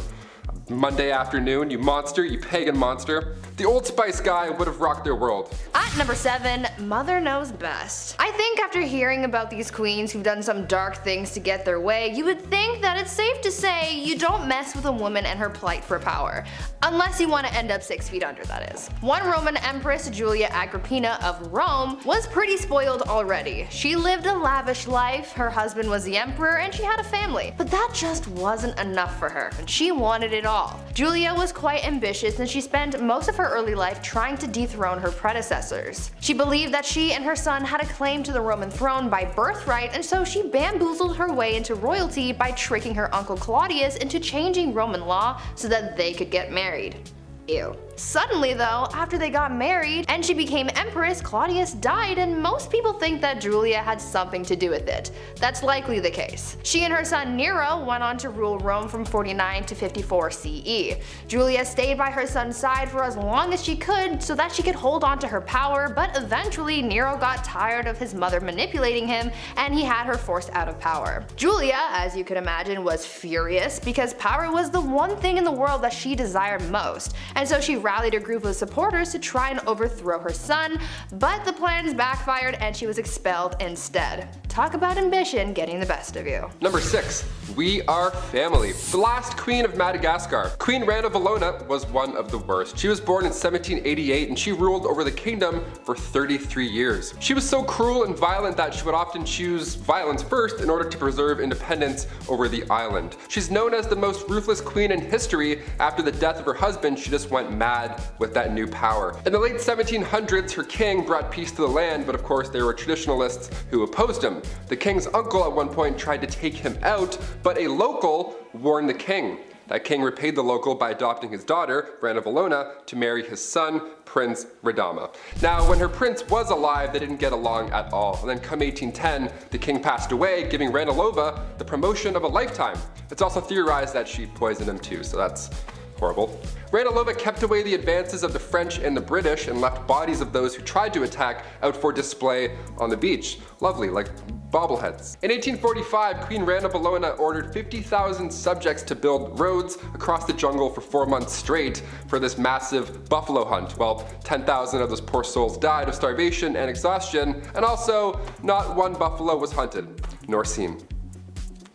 Monday afternoon, you monster, you pagan monster. The Old Spice guy would have rocked their world. At number 7, Mother Knows Best. I think after hearing about these queens who've done some dark things to get their way, you would think that it's safe to say you don't mess with a woman and her plight for power. Unless you want to end up 6 feet under, that is. One Roman empress, Julia Agrippina of Rome, was pretty spoiled already. She lived a lavish life, her husband was the emperor, and she had a family. But that just wasn't enough for her, and she wanted it all. Julia was quite ambitious, and she spent most of her early life trying to dethrone her predecessors. She believed that she and her son had a claim to the Roman throne by birthright, and so she bamboozled her way into royalty by tricking her uncle Claudius into changing Roman law so that they could get married. Ew. Suddenly though, after they got married and she became empress, Claudius died, and most people think that Julia had something to do with it. That's likely the case. She and her son Nero went on to rule Rome from 49 to 54 CE. Julia stayed by her son's side for as long as she could so that she could hold on to her power, but eventually Nero got tired of his mother manipulating him and he had her forced out of power. Julia, as you could imagine, was furious because power was the one thing in the world that she desired most, and so she rallied a group of supporters to try and overthrow her son, but the plans backfired and she was expelled instead. talk about ambition getting the best of you. Number 6. We are family. The last queen of Madagascar. Queen Rana Valona was one of the worst. She was born in 1788 and she ruled over the kingdom for 33 years. She was so cruel and violent that she would often choose violence first in order to preserve independence over the island. She's known as the most ruthless queen in history. After the death of her husband, she just went mad with that new power. In the late 1700s, her king brought peace to the land, but of course there were traditionalists who opposed him. The king's uncle at one point tried to take him out, but a local warned the king. That king repaid the local by adopting his daughter, Rana Valona, to marry his son, Prince Radama. Now, when her prince was alive, they didn't get along at all. And then come 1810, the king passed away, giving Ranilova the promotion of a lifetime. It's also theorized that she poisoned him too, so that's horrible. Ranilova kept away the advances of the French and the British and left bodies of those who tried to attack out for display on the beach. Lovely, like bobbleheads. In 1845, Queen Rana Valona ordered 50,000 subjects to build roads across the jungle for 4 months straight for this massive buffalo hunt. Well, 10,000 of those poor souls died of starvation and exhaustion, and also not one buffalo was hunted, nor seen.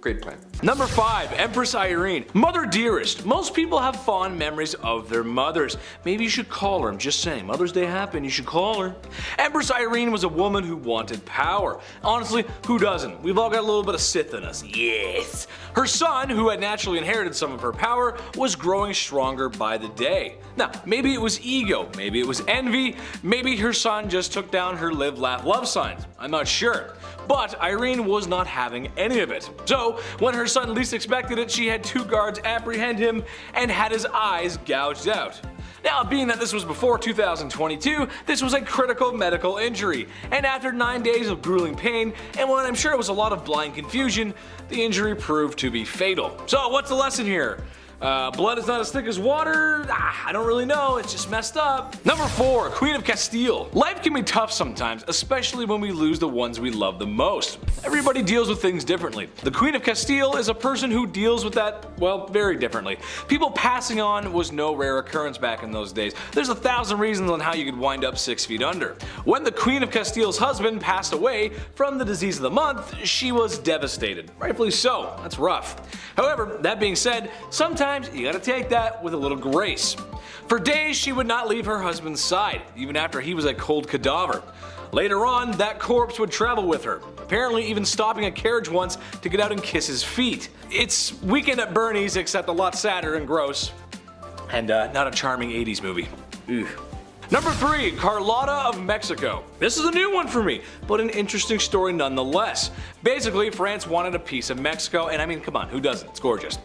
Great plan. Number 5, Empress Irene. Mother dearest. Most people have fond memories of their mothers. Maybe you should call her. I'm just saying. Mother's Day happened. You should call her. Empress Irene was a woman who wanted power. Honestly, who doesn't? We've all got a little bit of Sith in us. Yes. Her son, who had naturally inherited some of her power, was growing stronger by the day. Now, maybe it was ego. Maybe it was envy. Maybe her son just took down her live, laugh, love signs. I'm not sure. But Irene was not having any of it. So, when her son least expected it, she had 2 guards apprehend him and had his eyes gouged out. Now, being that this was before 2022, this was a critical medical injury, and after 9 days of grueling pain, and when I'm sure it was a lot of blind confusion, the injury proved to be fatal. So, what's the lesson here? Blood is not as thick as water? I don't really know, it's just messed up. Number 4, Queen of Castile. Life can be tough sometimes, especially when we lose the ones we love the most. Everybody deals with things differently. The Queen of Castile is a person who deals with that, well, very differently. People passing on was no rare occurrence back in those days. There's 1,000 reasons on how you could wind up 6 feet under. When the Queen of Castile's husband passed away from the disease of the month, she was devastated. Rightfully so, that's rough. However, that being said, sometimes you gotta take that with a little grace. For days she would not leave her husband's side, even after he was a cold cadaver. Later on, that corpse would travel with her, apparently even stopping a carriage once to get out and kiss his feet. It's Weekend at Bernie's, except a lot sadder and gross, and not a charming 80s movie. Ugh. Number 3, Carlotta of Mexico. This is a new one for me, but an interesting story nonetheless. Basically, France wanted a piece of Mexico, and I mean, come on, who doesn't? It's gorgeous.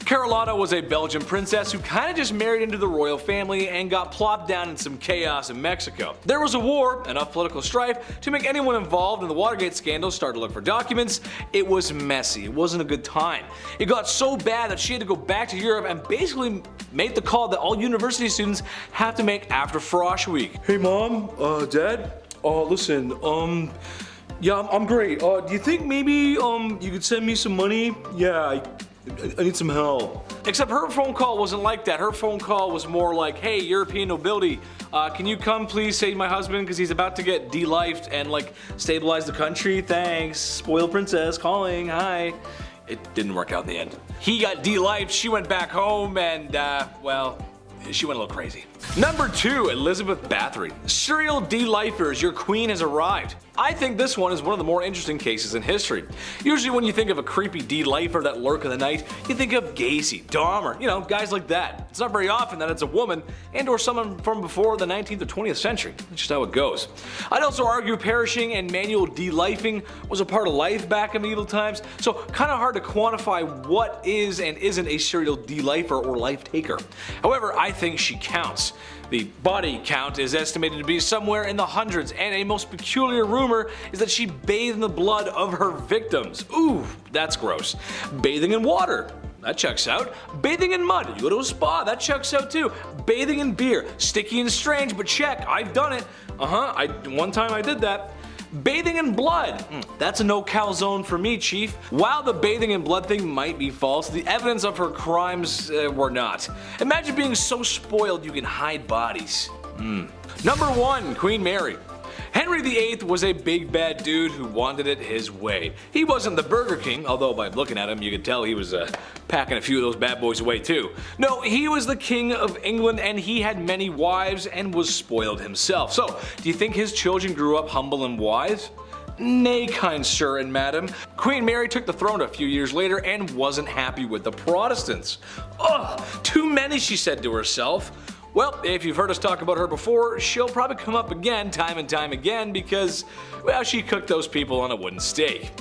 Carlotta was a Belgian princess who kind of just married into the royal family and got plopped down in some chaos in Mexico. There was a war, enough political strife to make anyone involved in the Watergate scandal start to look for documents. It was messy, it wasn't a good time. It got so bad that she had to go back to Europe and basically made the call that all university students have to make after Frosh Week. Hey mom, dad, listen, yeah, I'm great. Do you think maybe you could send me some money? Yeah, I need some help. Except her phone call wasn't like that. Her phone call was more like, hey, European nobility, can you come please save my husband because he's about to get de-lifed and like stabilize the country? Thanks. Spoiled princess calling. Hi. It didn't work out in the end. He got de-lifed, she went back home, and well, she went a little crazy. Number 2, Elisabeth Bathory. Serial de-lifers, your queen has arrived. I think this one is one of the more interesting cases in history. Usually when you think of a creepy de-lifer that lurk in the night, you think of Gacy, Dahmer, you know, guys like that. It's not very often that it's a woman and or someone from before the 19th or 20th century. That's just how it goes. I'd also argue perishing and manual de-lifing was a part of life back in medieval times, so kind of hard to quantify what is and isn't a serial de-lifer or life taker. However, I think she counts. The body count is estimated to be somewhere in the hundreds, and a most peculiar rumor is that she bathed in the blood of her victims. Ooh, that's gross. Bathing in water. That checks out. Bathing in mud. You go to a spa. That checks out too. Bathing in beer. Sticky and strange, but check. I've done it. One time I did that. Bathing in blood. That's a no calzone for me, chief. While the bathing in blood thing might be false, the evidence of her crimes were not. Imagine being so spoiled you can hide bodies. Number 1, Queen Mary. Henry VIII was a big bad dude who wanted it his way. He wasn't the Burger King, although by looking at him you could tell he was packing a few of those bad boys away too. No, he was the King of England and he had many wives and was spoiled himself. So, do you think his children grew up humble and wise? Nay, kind sir and madam. Queen Mary took the throne a few years later and wasn't happy with the Protestants. Ugh, too many, she said to herself. Well, if you've heard us talk about her before, she'll probably come up again time and time again because, well, she cooked those people on a wooden stake.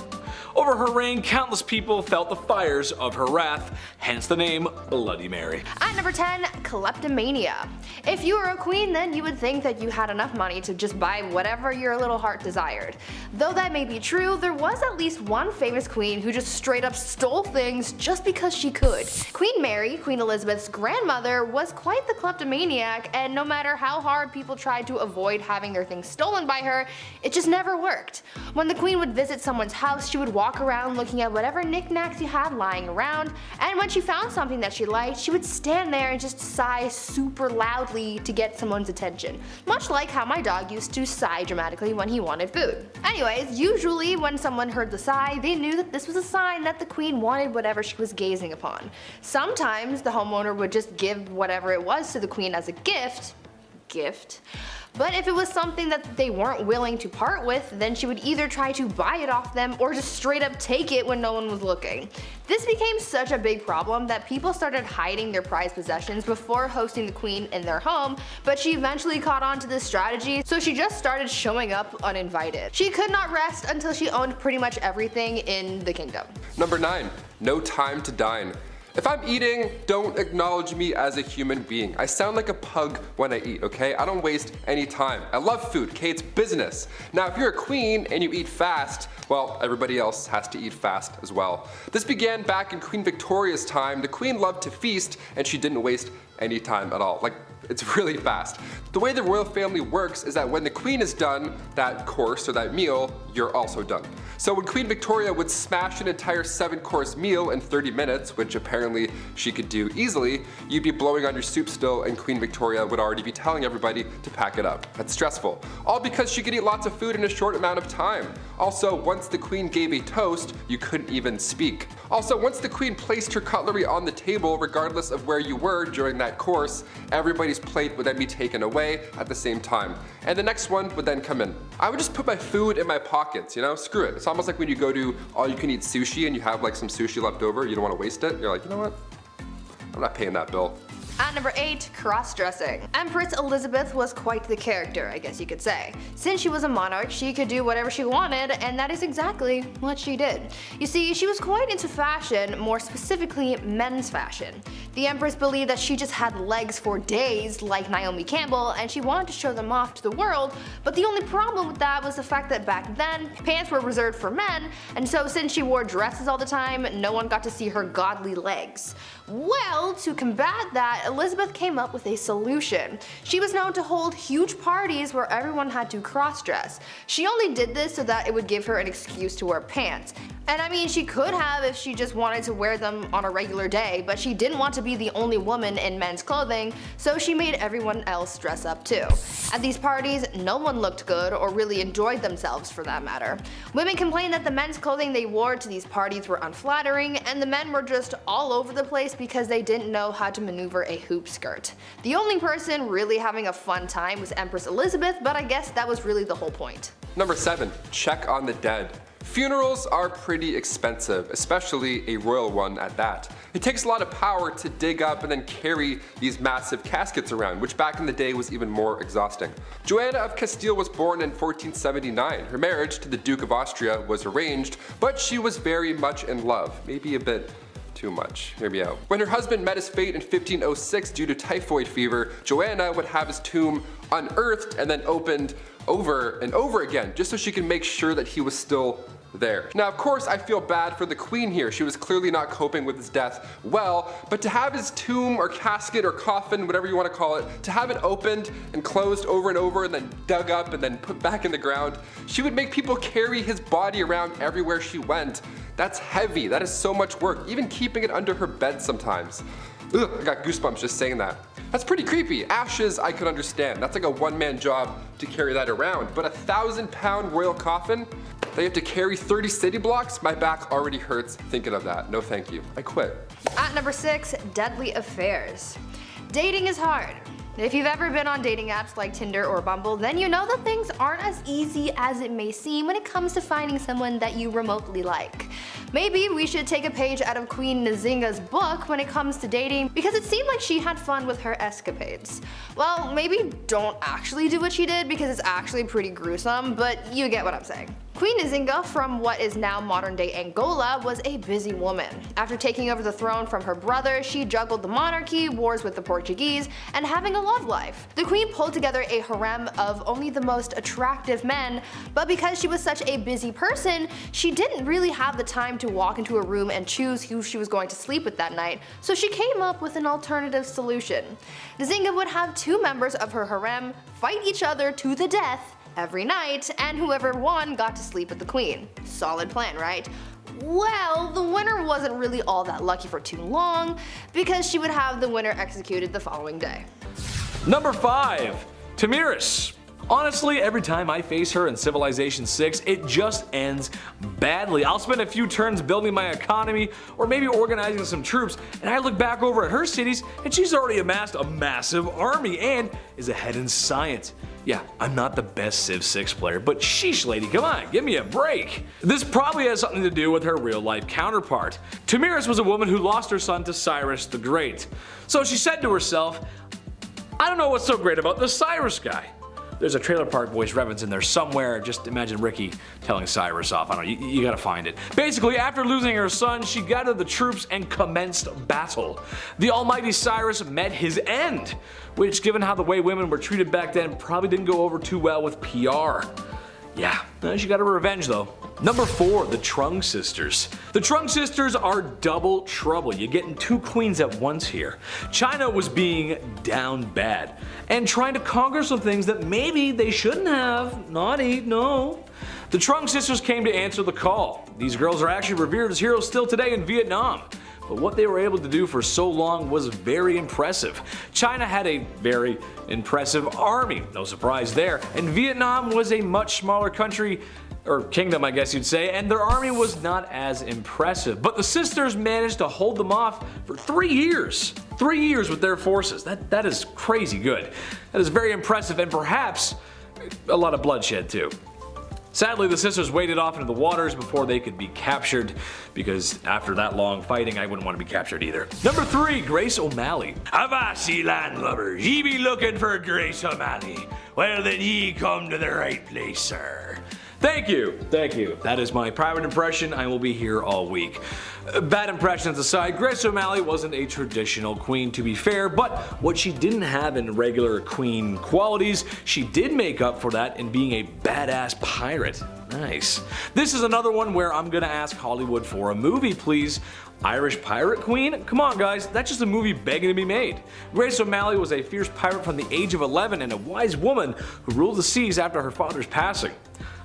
Over her reign, countless people felt the fires of her wrath, hence the name Bloody Mary. At number 10, kleptomania. If you were a queen, then you would think that you had enough money to just buy whatever your little heart desired. Though that may be true, there was at least one famous queen who just straight up stole things just because she could. Queen Mary, Queen Elizabeth's grandmother, was quite the kleptomaniac, and no matter how hard people tried to avoid having their things stolen by her, it just never worked. When the queen would visit someone's house, she would walk around looking at whatever knickknacks you had lying around, and when she found something that she liked, she would stand there and just sigh super loudly to get someone's attention. Much like how my dog used to sigh dramatically when he wanted food. Anyways, usually when someone heard the sigh, they knew that this was a sign that the queen wanted whatever she was gazing upon. Sometimes the homeowner would just give whatever it was to the queen as a gift. But if it was something that they weren't willing to part with, then she would either try to buy it off them or just straight up take it when no one was looking. This became such a big problem that people started hiding their prized possessions before hosting the queen in their home, but she eventually caught on to this strategy, so she just started showing up uninvited. She could not rest until she owned pretty much everything in the kingdom. Number 9, no time to dine. If I'm eating, don't acknowledge me as a human being. I sound like a pug when I eat, okay? I don't waste any time. I love food, okay? It's business. Now, if you're a queen and you eat fast, well, everybody else has to eat fast as well. This began back in Queen Victoria's time. The queen loved to feast and she didn't waste any time at all. Like, it's really fast. The way the royal family works is that when the queen is done, that course or that meal, you're also done. So when Queen Victoria would smash an entire 7-course meal in 30 minutes, which apparently she could do easily, you'd be blowing on your soup still and Queen Victoria would already be telling everybody to pack it up. That's stressful. All because she could eat lots of food in a short amount of time. Also, once the queen gave a toast, you couldn't even speak. Also, once the queen placed her cutlery on the table, regardless of where you were during that course, everybody's plate would then be taken away at the same time. And the next one would then come in. I would just put my food in my pockets, you know, screw it. It's almost like when you go to all you can eat sushi and you have like some sushi left over, you don't want to waste it. You're like, you know what? I'm not paying that bill. At number 8, cross-dressing. Empress Elisabeth was quite the character, I guess you could say. Since she was a monarch, she could do whatever she wanted, and that is exactly what she did. You see, she was quite into fashion, more specifically men's fashion. The Empress believed that she just had legs for days, like Naomi Campbell, and she wanted to show them off to the world, but the only problem with that was the fact that back then, pants were reserved for men, and so since she wore dresses all the time, no one got to see her godly legs. Well, to combat that, Elizabeth came up with a solution. She was known to hold huge parties where everyone had to cross-dress. She only did this so that it would give her an excuse to wear pants. And I mean, she could have if she just wanted to wear them on a regular day, but she didn't want to be the only woman in men's clothing, so she made everyone else dress up too. At these parties, no one looked good or really enjoyed themselves for that matter. Women complained that the men's clothing they wore to these parties were unflattering, and the men were just all over the place because they didn't know how to maneuver a hoop skirt. The only person really having a fun time was Empress Elisabeth, but I guess that was really the whole point. Number 7, check on the dead. Funerals are pretty expensive, especially a royal one at that. It takes a lot of power to dig up and then carry these massive caskets around, which back in the day was even more exhausting. Joanna of Castile was born in 1479. Her marriage to the Duke of Austria was arranged, but she was very much in love, maybe a bit too much. Hear me out. When her husband met his fate in 1506 due to typhoid fever, Joanna would have his tomb unearthed and then opened over and over again, just so she could make sure that he was still there. Now, of course, I feel bad for the queen here. She was clearly not coping with his death well, but to have his tomb or casket or coffin, whatever you want to call it, to have it opened and closed over and over and then dug up and then put back in the ground, she would make people carry his body around everywhere she went. That's heavy. That is so much work, even keeping it under her bed sometimes. Ugh, I got goosebumps just saying that. That's pretty creepy. Ashes, I could understand. That's like a one-man job to carry that around. But a 1,000-pound royal coffin? They have to carry 30 city blocks? My back already hurts thinking of that. No thank you. I quit. At number 6, deadly affairs. Dating is hard. If you've ever been on dating apps like Tinder or Bumble, then you know that things aren't as easy as it may seem when it comes to finding someone that you remotely like. Maybe we should take a page out of Queen Nzinga's book when it comes to dating, because it seemed like she had fun with her escapades. Well, maybe don't actually do what she did because it's actually pretty gruesome, but you get what I'm saying. Queen Nzinga from what is now modern-day Angola was a busy woman. After taking over the throne from her brother, she juggled the monarchy, wars with the Portuguese, and having a love life. The queen pulled together a harem of only the most attractive men, but because she was such a busy person, she didn't really have the time to walk into a room and choose who she was going to sleep with that night, so she came up with an alternative solution. Nzinga would have 2 members of her harem fight each other to the death every night, and whoever won got to sleep with the queen. Solid plan, right? Well, the winner wasn't really all that lucky for too long, because she would have the winner executed the following day. Number 5, Tamiris. Honestly, every time I face her in Civilization 6, it just ends badly. I'll spend a few turns building my economy or maybe organizing some troops, and I look back over at her cities and she's already amassed a massive army and is ahead in science. Yeah, I'm not the best Civ 6 player, but sheesh lady, come on, give me a break. This probably has something to do with her real life counterpart. Tamiris was a woman who lost her son to Cyrus the Great. So she said to herself, I don't know what's so great about this Cyrus guy. There's a Trailer Park Boys reference in there somewhere. Just imagine Ricky telling Cyrus off. I don't know, you gotta find it. Basically, after losing her son, she gathered the troops and commenced battle. The almighty Cyrus met his end, which, given how the way women were treated back then, probably didn't go over too well with PR. Yeah, she got her revenge though. Number 4, the Trung Sisters. The Trung Sisters are double trouble. You're getting 2 queens at once here. China was being down bad and trying to conquer some things that maybe they shouldn't have. Naughty, no. The Trung Sisters came to answer the call. These girls are actually revered as heroes still today in Vietnam. But what they were able to do for so long was very impressive. China had a very impressive army, no surprise there, and Vietnam was a much smaller country, or kingdom I guess you'd say, and their army was not as impressive. But the sisters managed to hold them off for 3 years. 3 years with their forces. That is crazy good. That is very impressive, and perhaps a lot of bloodshed too. Sadly, the sisters waded off into the waters before they could be captured, because after that long fighting, I wouldn't want to be captured either. Number 3, Grace O'Malley. Avassi landlubbers, ye be looking for Grace O'Malley. Well then ye come to the right place, sir. Thank you, thank you. That is my private impression. I will be here all week. Bad impressions aside, Grace O'Malley wasn't a traditional queen to be fair, but what she didn't have in regular queen qualities, she did make up for that in being a badass pirate. Nice. This is another one where I'm gonna ask Hollywood for a movie, please. Irish pirate queen? Come on guys, that's just a movie begging to be made. Grace O'Malley was a fierce pirate from the age of 11 and a wise woman who ruled the seas after her father's passing.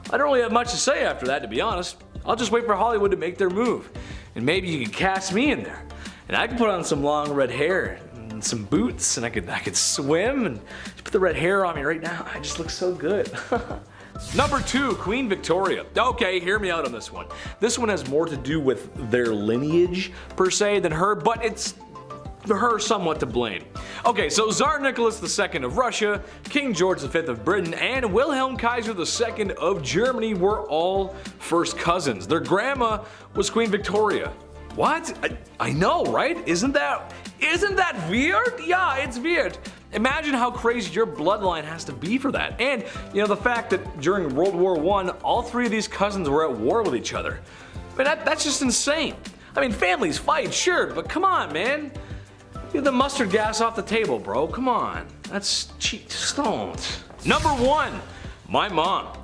I don't really have much to say after that, to be honest. I'll just wait for Hollywood to make their move. And maybe you can cast me in there. And I can put on some long red hair and some boots, and I could swim and just put the red hair on me right now. I just look so good. Number 2, Queen Victoria. Okay, hear me out on this one. This one has more to do with their lineage per se than her, but it's her somewhat to blame. Okay, so Tsar Nicholas II of Russia, King George V of Britain, and Wilhelm Kaiser II of Germany were all first cousins. Their grandma was Queen Victoria. What? I know, right? Isn't that weird? Yeah, it's weird. Imagine how crazy your bloodline has to be for that. And, you know, the fact that during World War I, all 3 of these cousins were at war with each other. I mean, that's just insane. I mean, families fight, sure, but come on, man. Get the mustard gas off the table, bro. Come on. That's cheap. Just don't. Number 1, my mom.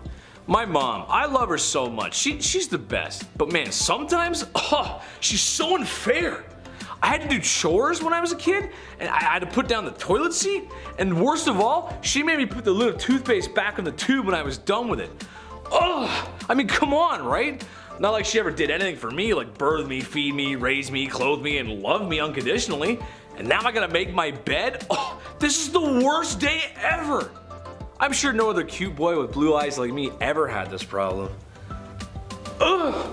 My mom. I love her so much. She's the best. But man, sometimes, she's so unfair. I had to do chores when I was a kid, and I had to put down the toilet seat, and worst of all, she made me put the little toothpaste back in the tube when I was done with it. I mean, come on, right? Not like she ever did anything for me, like birth me, feed me, raise me, clothe me, and love me unconditionally. And now I gotta make my bed? Oh, this is the worst day ever! I'm sure no other cute boy with blue eyes like me ever had this problem. Ugh!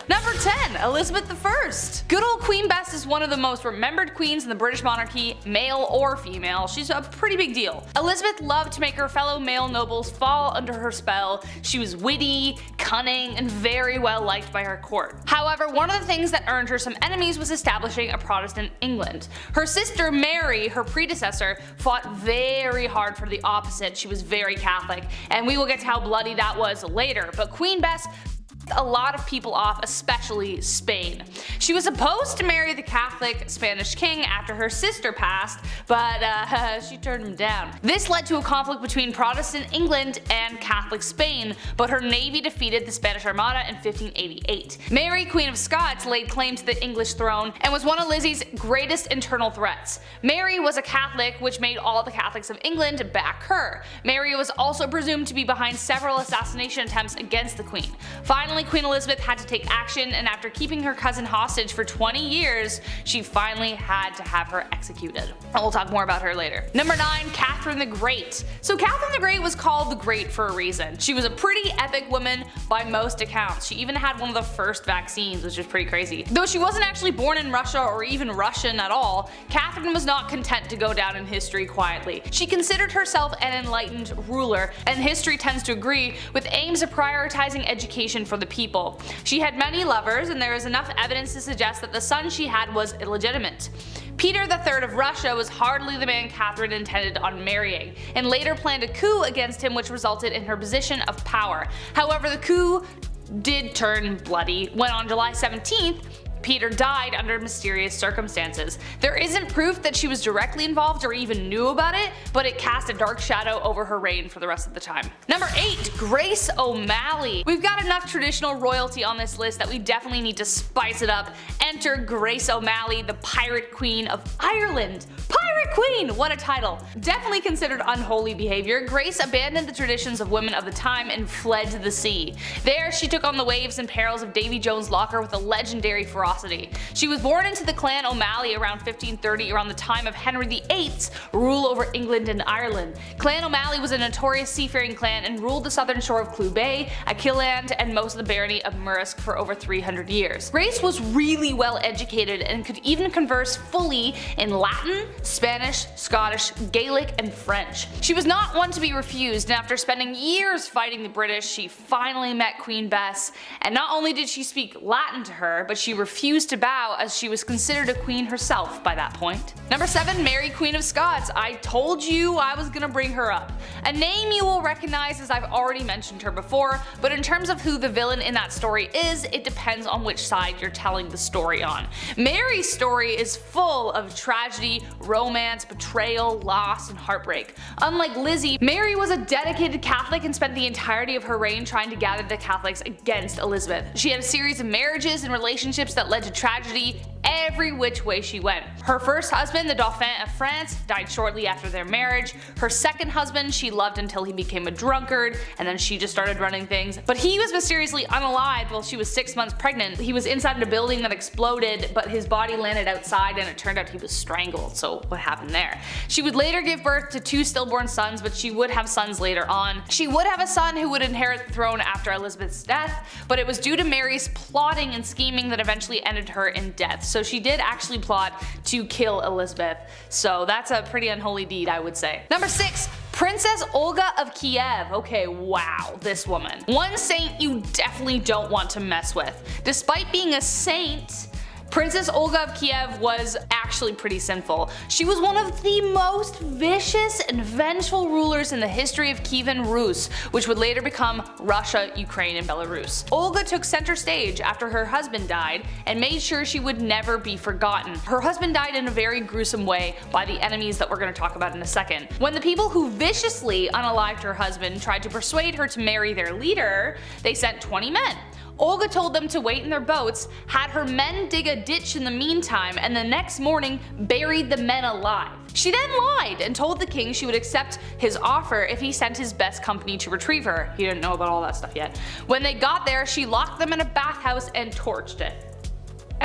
Number 10, Elizabeth I. Good old Queen Bess is one of the most remembered queens in the British monarchy, male or female. She's a pretty big deal. Elizabeth loved to make her fellow male nobles fall under her spell. She was witty, cunning, and very well liked by her court. However, one of the things that earned her some enemies was establishing a Protestant England. Her sister Mary, her predecessor, fought very hard for the opposite. She was very Catholic, and we will get to how bloody that was later, but Queen Bess a lot of people off, especially Spain. She was supposed to marry the Catholic Spanish king after her sister passed, but she turned him down. This led to a conflict between Protestant England and Catholic Spain, but her navy defeated the Spanish Armada in 1588. Mary, Queen of Scots, laid claim to the English throne and was one of Lizzie's greatest internal threats. Mary was a Catholic, which made all the Catholics of England back her. Mary was also presumed to be behind several assassination attempts against the Queen. Finally, Queen Elizabeth had to take action, and after keeping her cousin hostage for 20 years, she finally had to have her executed. And we'll talk more about her later. Number 9, Catherine the Great. So Catherine the Great was called the Great for a reason. She was a pretty epic woman by most accounts. She even had one of the first vaccines, which is pretty crazy. Though she wasn't actually born in Russia or even Russian at all, Catherine was not content to go down in history quietly. She considered herself an enlightened ruler, and history tends to agree, with aims of prioritizing education for the people. She had many lovers, and there is enough evidence to suggest that the son she had was illegitimate. Peter III of Russia was hardly the man Catherine intended on marrying, and later planned a coup against him, which resulted in her position of power. However, the coup did turn bloody when on July 17th, Peter died under mysterious circumstances. There isn't proof that she was directly involved or even knew about it, but it cast a dark shadow over her reign for the rest of the time. Number 8, Grace O'Malley. We've got enough traditional royalty on this list that we definitely need to spice it up. Enter Grace O'Malley, the Pirate Queen of Ireland. Pirate Queen! What a title. Definitely considered unholy behavior, Grace abandoned the traditions of women of the time and fled to the sea. There, she took on the waves and perils of Davy Jones' locker with a legendary ferocity. She was born into the clan O'Malley around 1530, around the time of Henry VIII's rule over England and Ireland. Clan O'Malley was a notorious seafaring clan and ruled the southern shore of Clew Bay, Achilleland, and most of the barony of Murrisk for over 300 years. Grace was really well educated and could even converse fully in Latin, Spanish, Scottish, Gaelic, and French. She was not one to be refused, and after spending years fighting the British, she finally met Queen Bess, and not only did she speak Latin to her, but she refused to bow, as she was considered a queen herself by that point. Number 7, Mary, Queen of Scots. I told you I was gonna bring her up. A name you will recognize, as I've already mentioned her before, but in terms of who the villain in that story is, it depends on which side you're telling the story on. Mary's story is full of tragedy, romance, betrayal, loss, and heartbreak. Unlike Lizzie, Mary was a dedicated Catholic and spent the entirety of her reign trying to gather the Catholics against Elizabeth. She had a series of marriages and relationships that led to tragedy every which way she went. Her first husband, the Dauphin of France, died shortly after their marriage. Her second husband she loved until he became a drunkard, and then she just started running things. But he was mysteriously unalived while she was 6 months pregnant. He was inside a building that exploded, but his body landed outside, and it turned out he was strangled. So what happened there? She would later give birth to 2 stillborn sons, but she would have sons later on. She would have a son who would inherit the throne after Elizabeth's death, but it was due to Mary's plotting and scheming that eventually ended her in death. So she did actually plot to kill Elizabeth. So that's a pretty unholy deed, I would say. Number 6, Princess Olga of Kiev. Okay, wow, this woman. One saint you definitely don't want to mess with. Despite being a saint, Princess Olga of Kiev was actually pretty sinful. She was one of the most vicious and vengeful rulers in the history of Kievan Rus, which would later become Russia, Ukraine, and Belarus. Olga took center stage after her husband died and made sure she would never be forgotten. Her husband died in a very gruesome way by the enemies that we're going to talk about in a second. When the people who viciously unalived her husband tried to persuade her to marry their leader, they sent 20 men. Olga told them to wait in their boats, had her men dig a ditch in the meantime, and the next morning buried the men alive. She then lied and told the king she would accept his offer if he sent his best company to retrieve her. He didn't know about all that stuff yet. When they got there, she locked them in a bathhouse and torched it.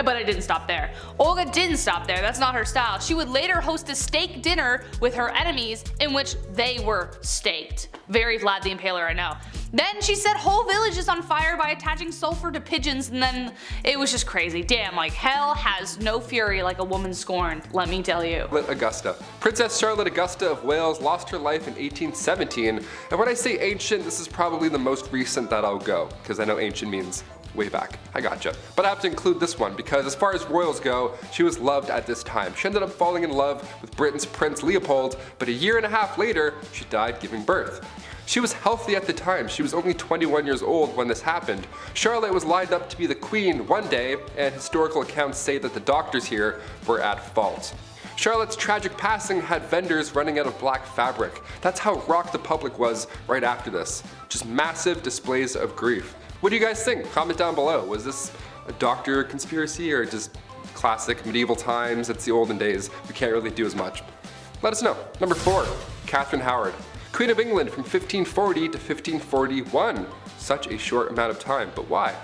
But it didn't stop there. Olga didn't stop there, that's not her style. She would later host a steak dinner with her enemies in which they were staked. Very Vlad the Impaler, I know. Then she set whole villages on fire by attaching sulfur to pigeons, and then it was just crazy. Damn, like hell has no fury like a woman scorned, let me tell you. Augusta. Princess Charlotte Augusta of Wales lost her life in 1817, and when I say ancient, this is probably the most recent that I'll go, because I know ancient means way back. I gotcha. But I have to include this one because as far as royals go, she was loved at this time. She ended up falling in love with Britain's Prince Leopold, but a year and a half later, she died giving birth. She was healthy at the time. She was only 21 years old when this happened. Charlotte was lined up to be the queen one day, and historical accounts say that the doctors here were at fault. Charlotte's tragic passing had vendors running out of black fabric. That's how rocked the public was right after this. Just massive displays of grief. What do you guys think? Comment down below. Was this a doctor conspiracy or just classic medieval times? It's the olden days. We can't really do as much. Let us know. Number 4, Catherine Howard. Queen of England from 1540 to 1541. Such a short amount of time, but why?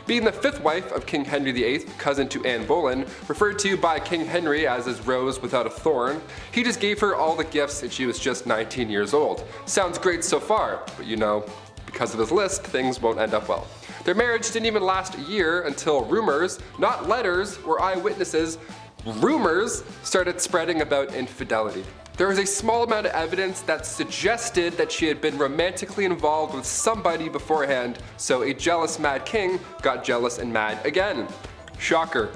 Being the 5th wife of King Henry VIII, cousin to Anne Boleyn, referred to by King Henry as his rose without a thorn, he just gave her all the gifts and she was just 19 years old. Sounds great so far, but you know, because of his list, things won't end up well. Their marriage didn't even last a year until rumors, not letters or eyewitnesses, rumors started spreading about infidelity. There was a small amount of evidence that suggested that she had been romantically involved with somebody beforehand, so a jealous mad king got jealous and mad again. Shocker.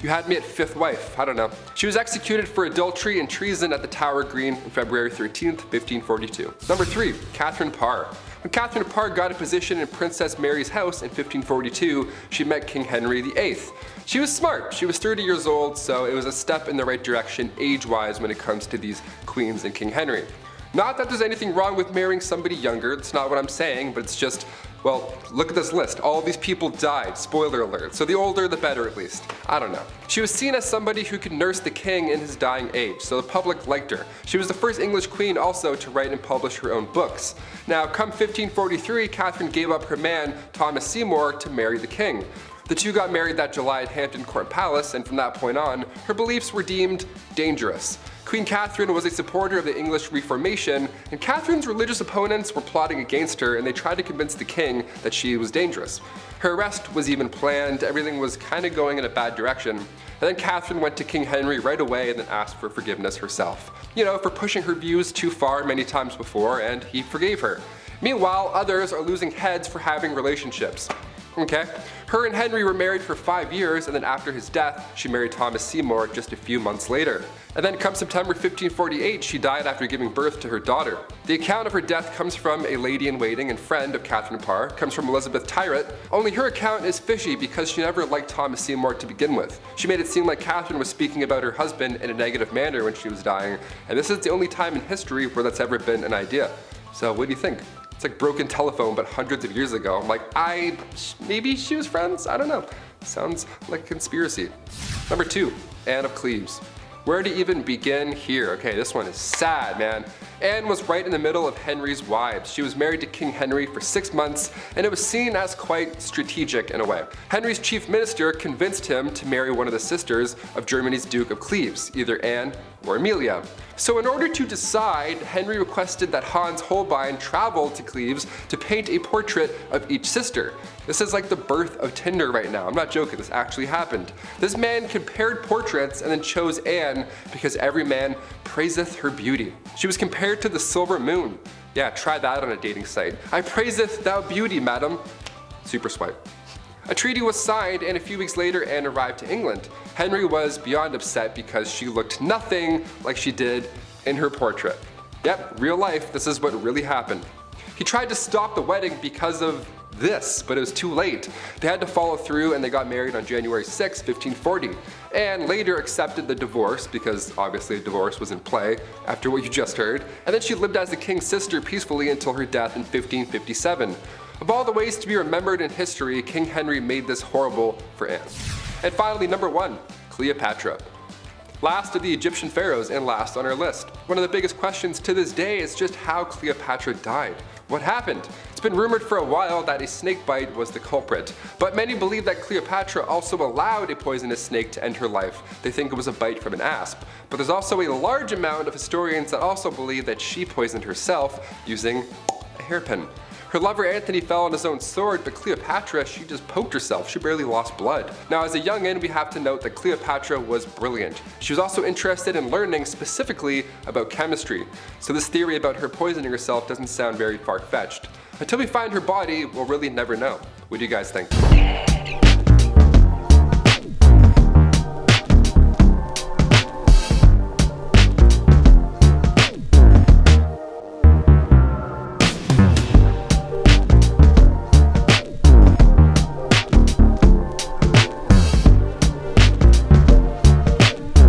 You had me at 5th wife, I don't know. She was executed for adultery and treason at the Tower Green on February 13th, 1542. Number 3, Catherine Parr. When Catherine Parr got a position in Princess Mary's house in 1542, she met King Henry VIII. She was smart, she was 30 years old, so it was a step in the right direction age-wise when it comes to these queens and King Henry. Not that there's anything wrong with marrying somebody younger, that's not what I'm saying, but it's just, well, look at this list. All of these people died, spoiler alert, so the older the better at least. I don't know. She was seen as somebody who could nurse the king in his dying age, so the public liked her. She was the first English queen also to write and publish her own books. Now, come 1543, Catherine gave up her man, Thomas Seymour, to marry the king. The two got married that July at Hampton Court Palace, and from that point on, her beliefs were deemed dangerous. Queen Catherine was a supporter of the English Reformation, and Catherine's religious opponents were plotting against her and they tried to convince the king that she was dangerous. Her arrest was even planned, everything was kind of going in a bad direction. And then Catherine went to King Henry right away and then asked for forgiveness herself. You know, for pushing her views too far many times before, and he forgave her. Meanwhile, others are losing heads for having relationships. Okay? Her and Henry were married for 5 years, and then after his death, she married Thomas Seymour just a few months later. And then come September 1548, she died after giving birth to her daughter. The account of her death comes from a lady-in-waiting and friend of Catherine Parr, comes from Elizabeth Tyrrett, only her account is fishy because she never liked Thomas Seymour to begin with. She made it seem like Catherine was speaking about her husband in a negative manner when she was dying, and this is the only time in history where that's ever been an idea. So what do you think? It's like broken telephone, but hundreds of years ago. I'm like, maybe she was friends? I don't know. Sounds like a conspiracy. Number 2, Anne of Cleves. Where to even begin here? Okay, this one is sad, man. Anne was right in the middle of Henry's wives. She was married to King Henry for 6 months, and it was seen as quite strategic in a way. Henry's chief minister convinced him to marry one of the sisters of Germany's Duke of Cleves, either Anne or Amelia. So in order to decide, Henry requested that Hans Holbein travel to Cleves to paint a portrait of each sister. This is like the birth of Tinder right now. I'm not joking, this actually happened. This man compared portraits and then chose Anne because every man praiseth her beauty. She was compared to the silver moon. Yeah, try that on a dating site. I praiseth thou beauty, madam. Super swipe. A treaty was signed, and a few weeks later Anne arrived to England. Henry was beyond upset because she looked nothing like she did in her portrait. Yep, real life, this is what really happened. He tried to stop the wedding because of this, but it was too late. They had to follow through and they got married on January 6, 1540. Anne later accepted the divorce because obviously a divorce was in play after what you just heard, and then she lived as the king's sister peacefully until her death in 1557. Of all the ways to be remembered in history, King Henry made this horrible for Anne. And finally, number 1, Cleopatra. Last of the Egyptian pharaohs and last on our list. One of the biggest questions to this day is just how Cleopatra died. What happened? It's It's been rumored for a while that a snake bite was the culprit, but many believe that Cleopatra also allowed a poisonous snake to end her life. They think it was a bite from an asp. But there's also a large amount of historians that also believe that she poisoned herself using a hairpin. Her lover Antony fell on his own sword, but Cleopatra, she just poked herself. She barely lost blood. Now, as a youngin', we have to note that Cleopatra was brilliant. She was also interested in learning specifically about chemistry. So this theory about her poisoning herself doesn't sound very far-fetched. Until we find her body, we'll really never know. What do you guys think?